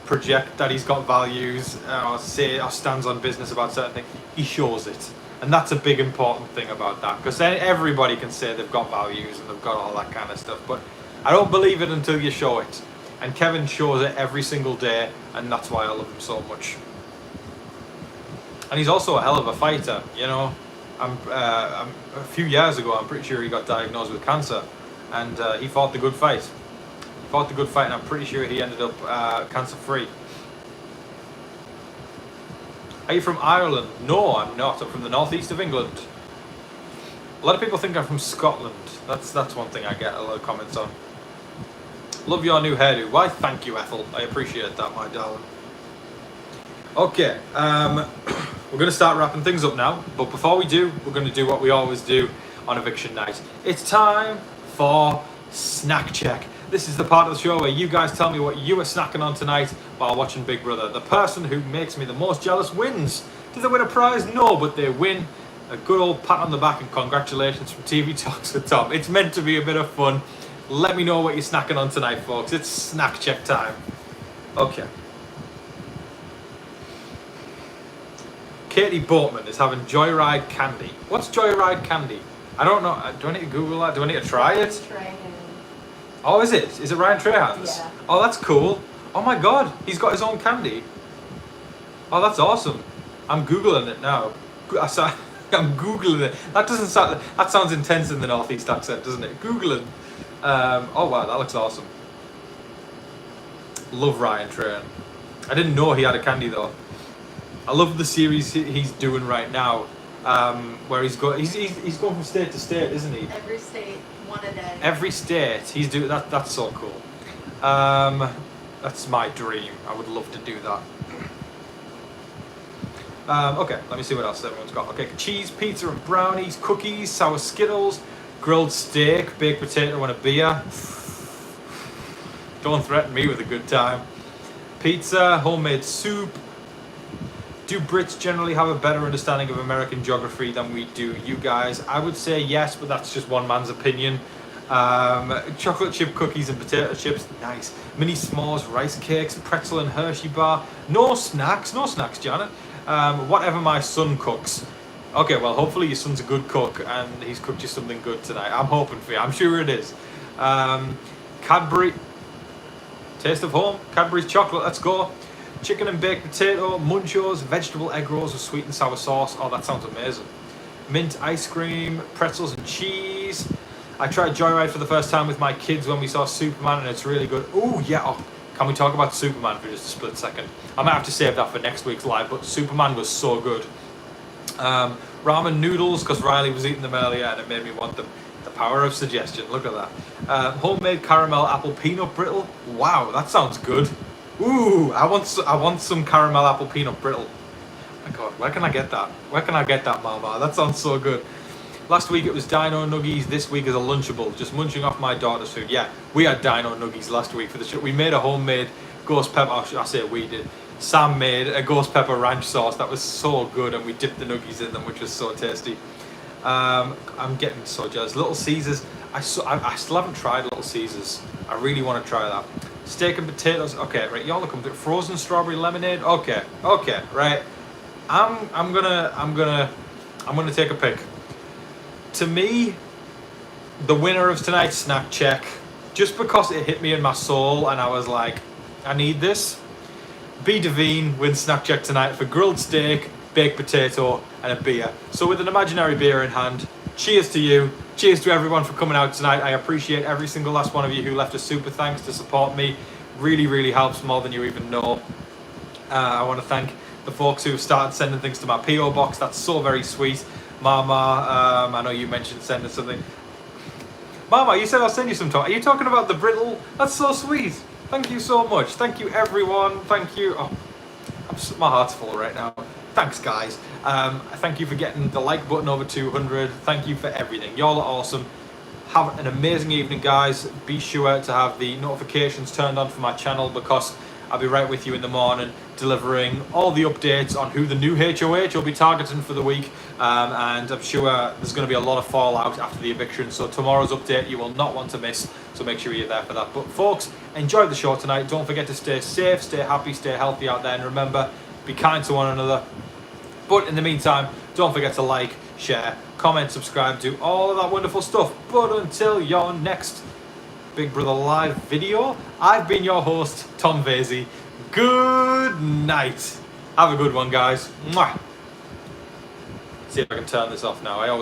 project that he's got values or stands on business about certain things. He shows it. And that's a big important thing about that, because then everybody can say they've got values and they've got all that kind of stuff, but I don't believe it until you show it. And Kevin shows it every single day, and that's why I love him so much. And he's also a hell of a fighter, you know. A few years ago, I'm pretty sure he got diagnosed with cancer, and he fought the good fight. He fought the good fight, and I'm pretty sure he ended up cancer-free. Are you from Ireland? No, I'm not. I'm from the northeast of England. A lot of people think I'm from Scotland. That's one thing I get a lot of comments on. Love your new hairdo. Why, thank you, Ethel. I appreciate that, my darling. Okay, we're going to start wrapping things up now. But before we do, we're going to do what we always do on eviction night. It's time for Snack Check. This is the part of the show where you guys tell me what you were snacking on tonight while watching Big Brother. The person who makes me the most jealous wins. Do they win a prize? No, but they win a good old pat on the back and congratulations from TV Talks with Tom. It's meant to be a bit of fun. Let me know what you're snacking on tonight, folks. It's snack check time. Okay. Katie Boatman is having Joyride candy. What's Joyride candy? I don't know. Do I need to Google that? Do I need to try it? Oh, is it? Is it Ryan Trahans? Yeah. Oh, that's cool. Oh my god, he's got his own candy. Oh, that's awesome. I'm Googling it now. I'm Googling it. That sounds intense in the Northeast accent, doesn't it? Googling. Oh wow, that looks awesome. Love Ryan Trahan. I didn't know he had a candy though. I love the series he's doing right now, where he's going from state to state, isn't he? Every state, one a day. Every state, he's doing that. That's so cool. That's my dream. I would love to do that. Okay, let me see what else everyone's got. Okay, cheese, pizza and brownies, cookies, sour Skittles, grilled steak, baked potato and a beer. Don't threaten me with a good time. Pizza, homemade soup. Do Brits generally have a better understanding of American geography than we do, you guys? I would say yes, but that's just one man's opinion. Chocolate chip cookies and potato chips, nice. Mini s'mores, rice cakes, pretzel and Hershey bar. No snacks, Janet. Whatever my son cooks. Okay, well, hopefully your son's a good cook and he's cooked you something good tonight. I'm hoping for you. I'm sure it is. Cadbury. Taste of home. Cadbury's chocolate. Let's go. chicken and baked potato, munchos, vegetable egg rolls with sweet and sour sauce. Oh, that sounds amazing. Mint ice cream, pretzels and cheese. I tried Joyride for the first time with my kids when we saw Superman, and it's really good. Oh yeah, oh, can we talk about Superman for just a split second? I might have to save that for next week's live, but Superman was so good. Ramen noodles, because Riley was eating them earlier and it made me want them. The power of suggestion, look at that. Homemade caramel apple peanut brittle. Wow, that sounds good. Ooh, I want some caramel apple peanut brittle. Oh my god, where can I get that? Where can I get that, Mama? That sounds so good. Last week it was Dino Nuggies, this week is a Lunchable, just munching off my daughter's food. Yeah, we had Dino Nuggies last week for the show. We made a homemade ghost pepper, I say we did. Sam made a ghost pepper ranch sauce that was so good, and we dipped the nuggies in them, which was so tasty. I'm getting so jealous. Little Caesars, I still haven't tried Little Caesars. I really want to try that. Steak and potatoes, okay, right, y'all come to frozen strawberry lemonade, okay, right. I'm gonna take a pick. To me, the winner of tonight's snack check, just because it hit me in my soul and I was like, I need this. B. Devine wins snack check tonight for grilled steak, baked potato and a beer. So with an imaginary beer in hand, cheers to you. Cheers to everyone for coming out tonight. I appreciate every single last one of you who left a super thanks to support me. Really, really helps more than you even know. I want to thank the folks who have started sending things to my PO box. That's so very sweet. Mama, I know you mentioned sending something. Mama, you said I'll send you some talk. Are you talking about the brittle? That's so sweet. Thank you so much. Thank you, everyone. Thank you. Oh, my heart's full right now. Thanks, guys. Thank you for getting the like button over 200. Thank you for everything. Y'all are awesome. Have an amazing evening, guys. Be sure to have the notifications turned on for my channel, because I'll be right with you in the morning delivering all the updates on who the new HOH will be targeting for the week, and I'm sure there's going to be a lot of fallout after the eviction, so tomorrow's update you will not want to miss, so make sure you're there for that. But folks, enjoy the show tonight. Don't forget to stay safe, stay happy, stay healthy out there, and remember, be kind to one another. But in the meantime, don't forget to like, share, comment, subscribe, do all of that wonderful stuff. But until your next Big Brother Live video, I've been your host, Tom Vasey. Good night. Have a good one, guys. Mwah. See if I can turn this off now. I always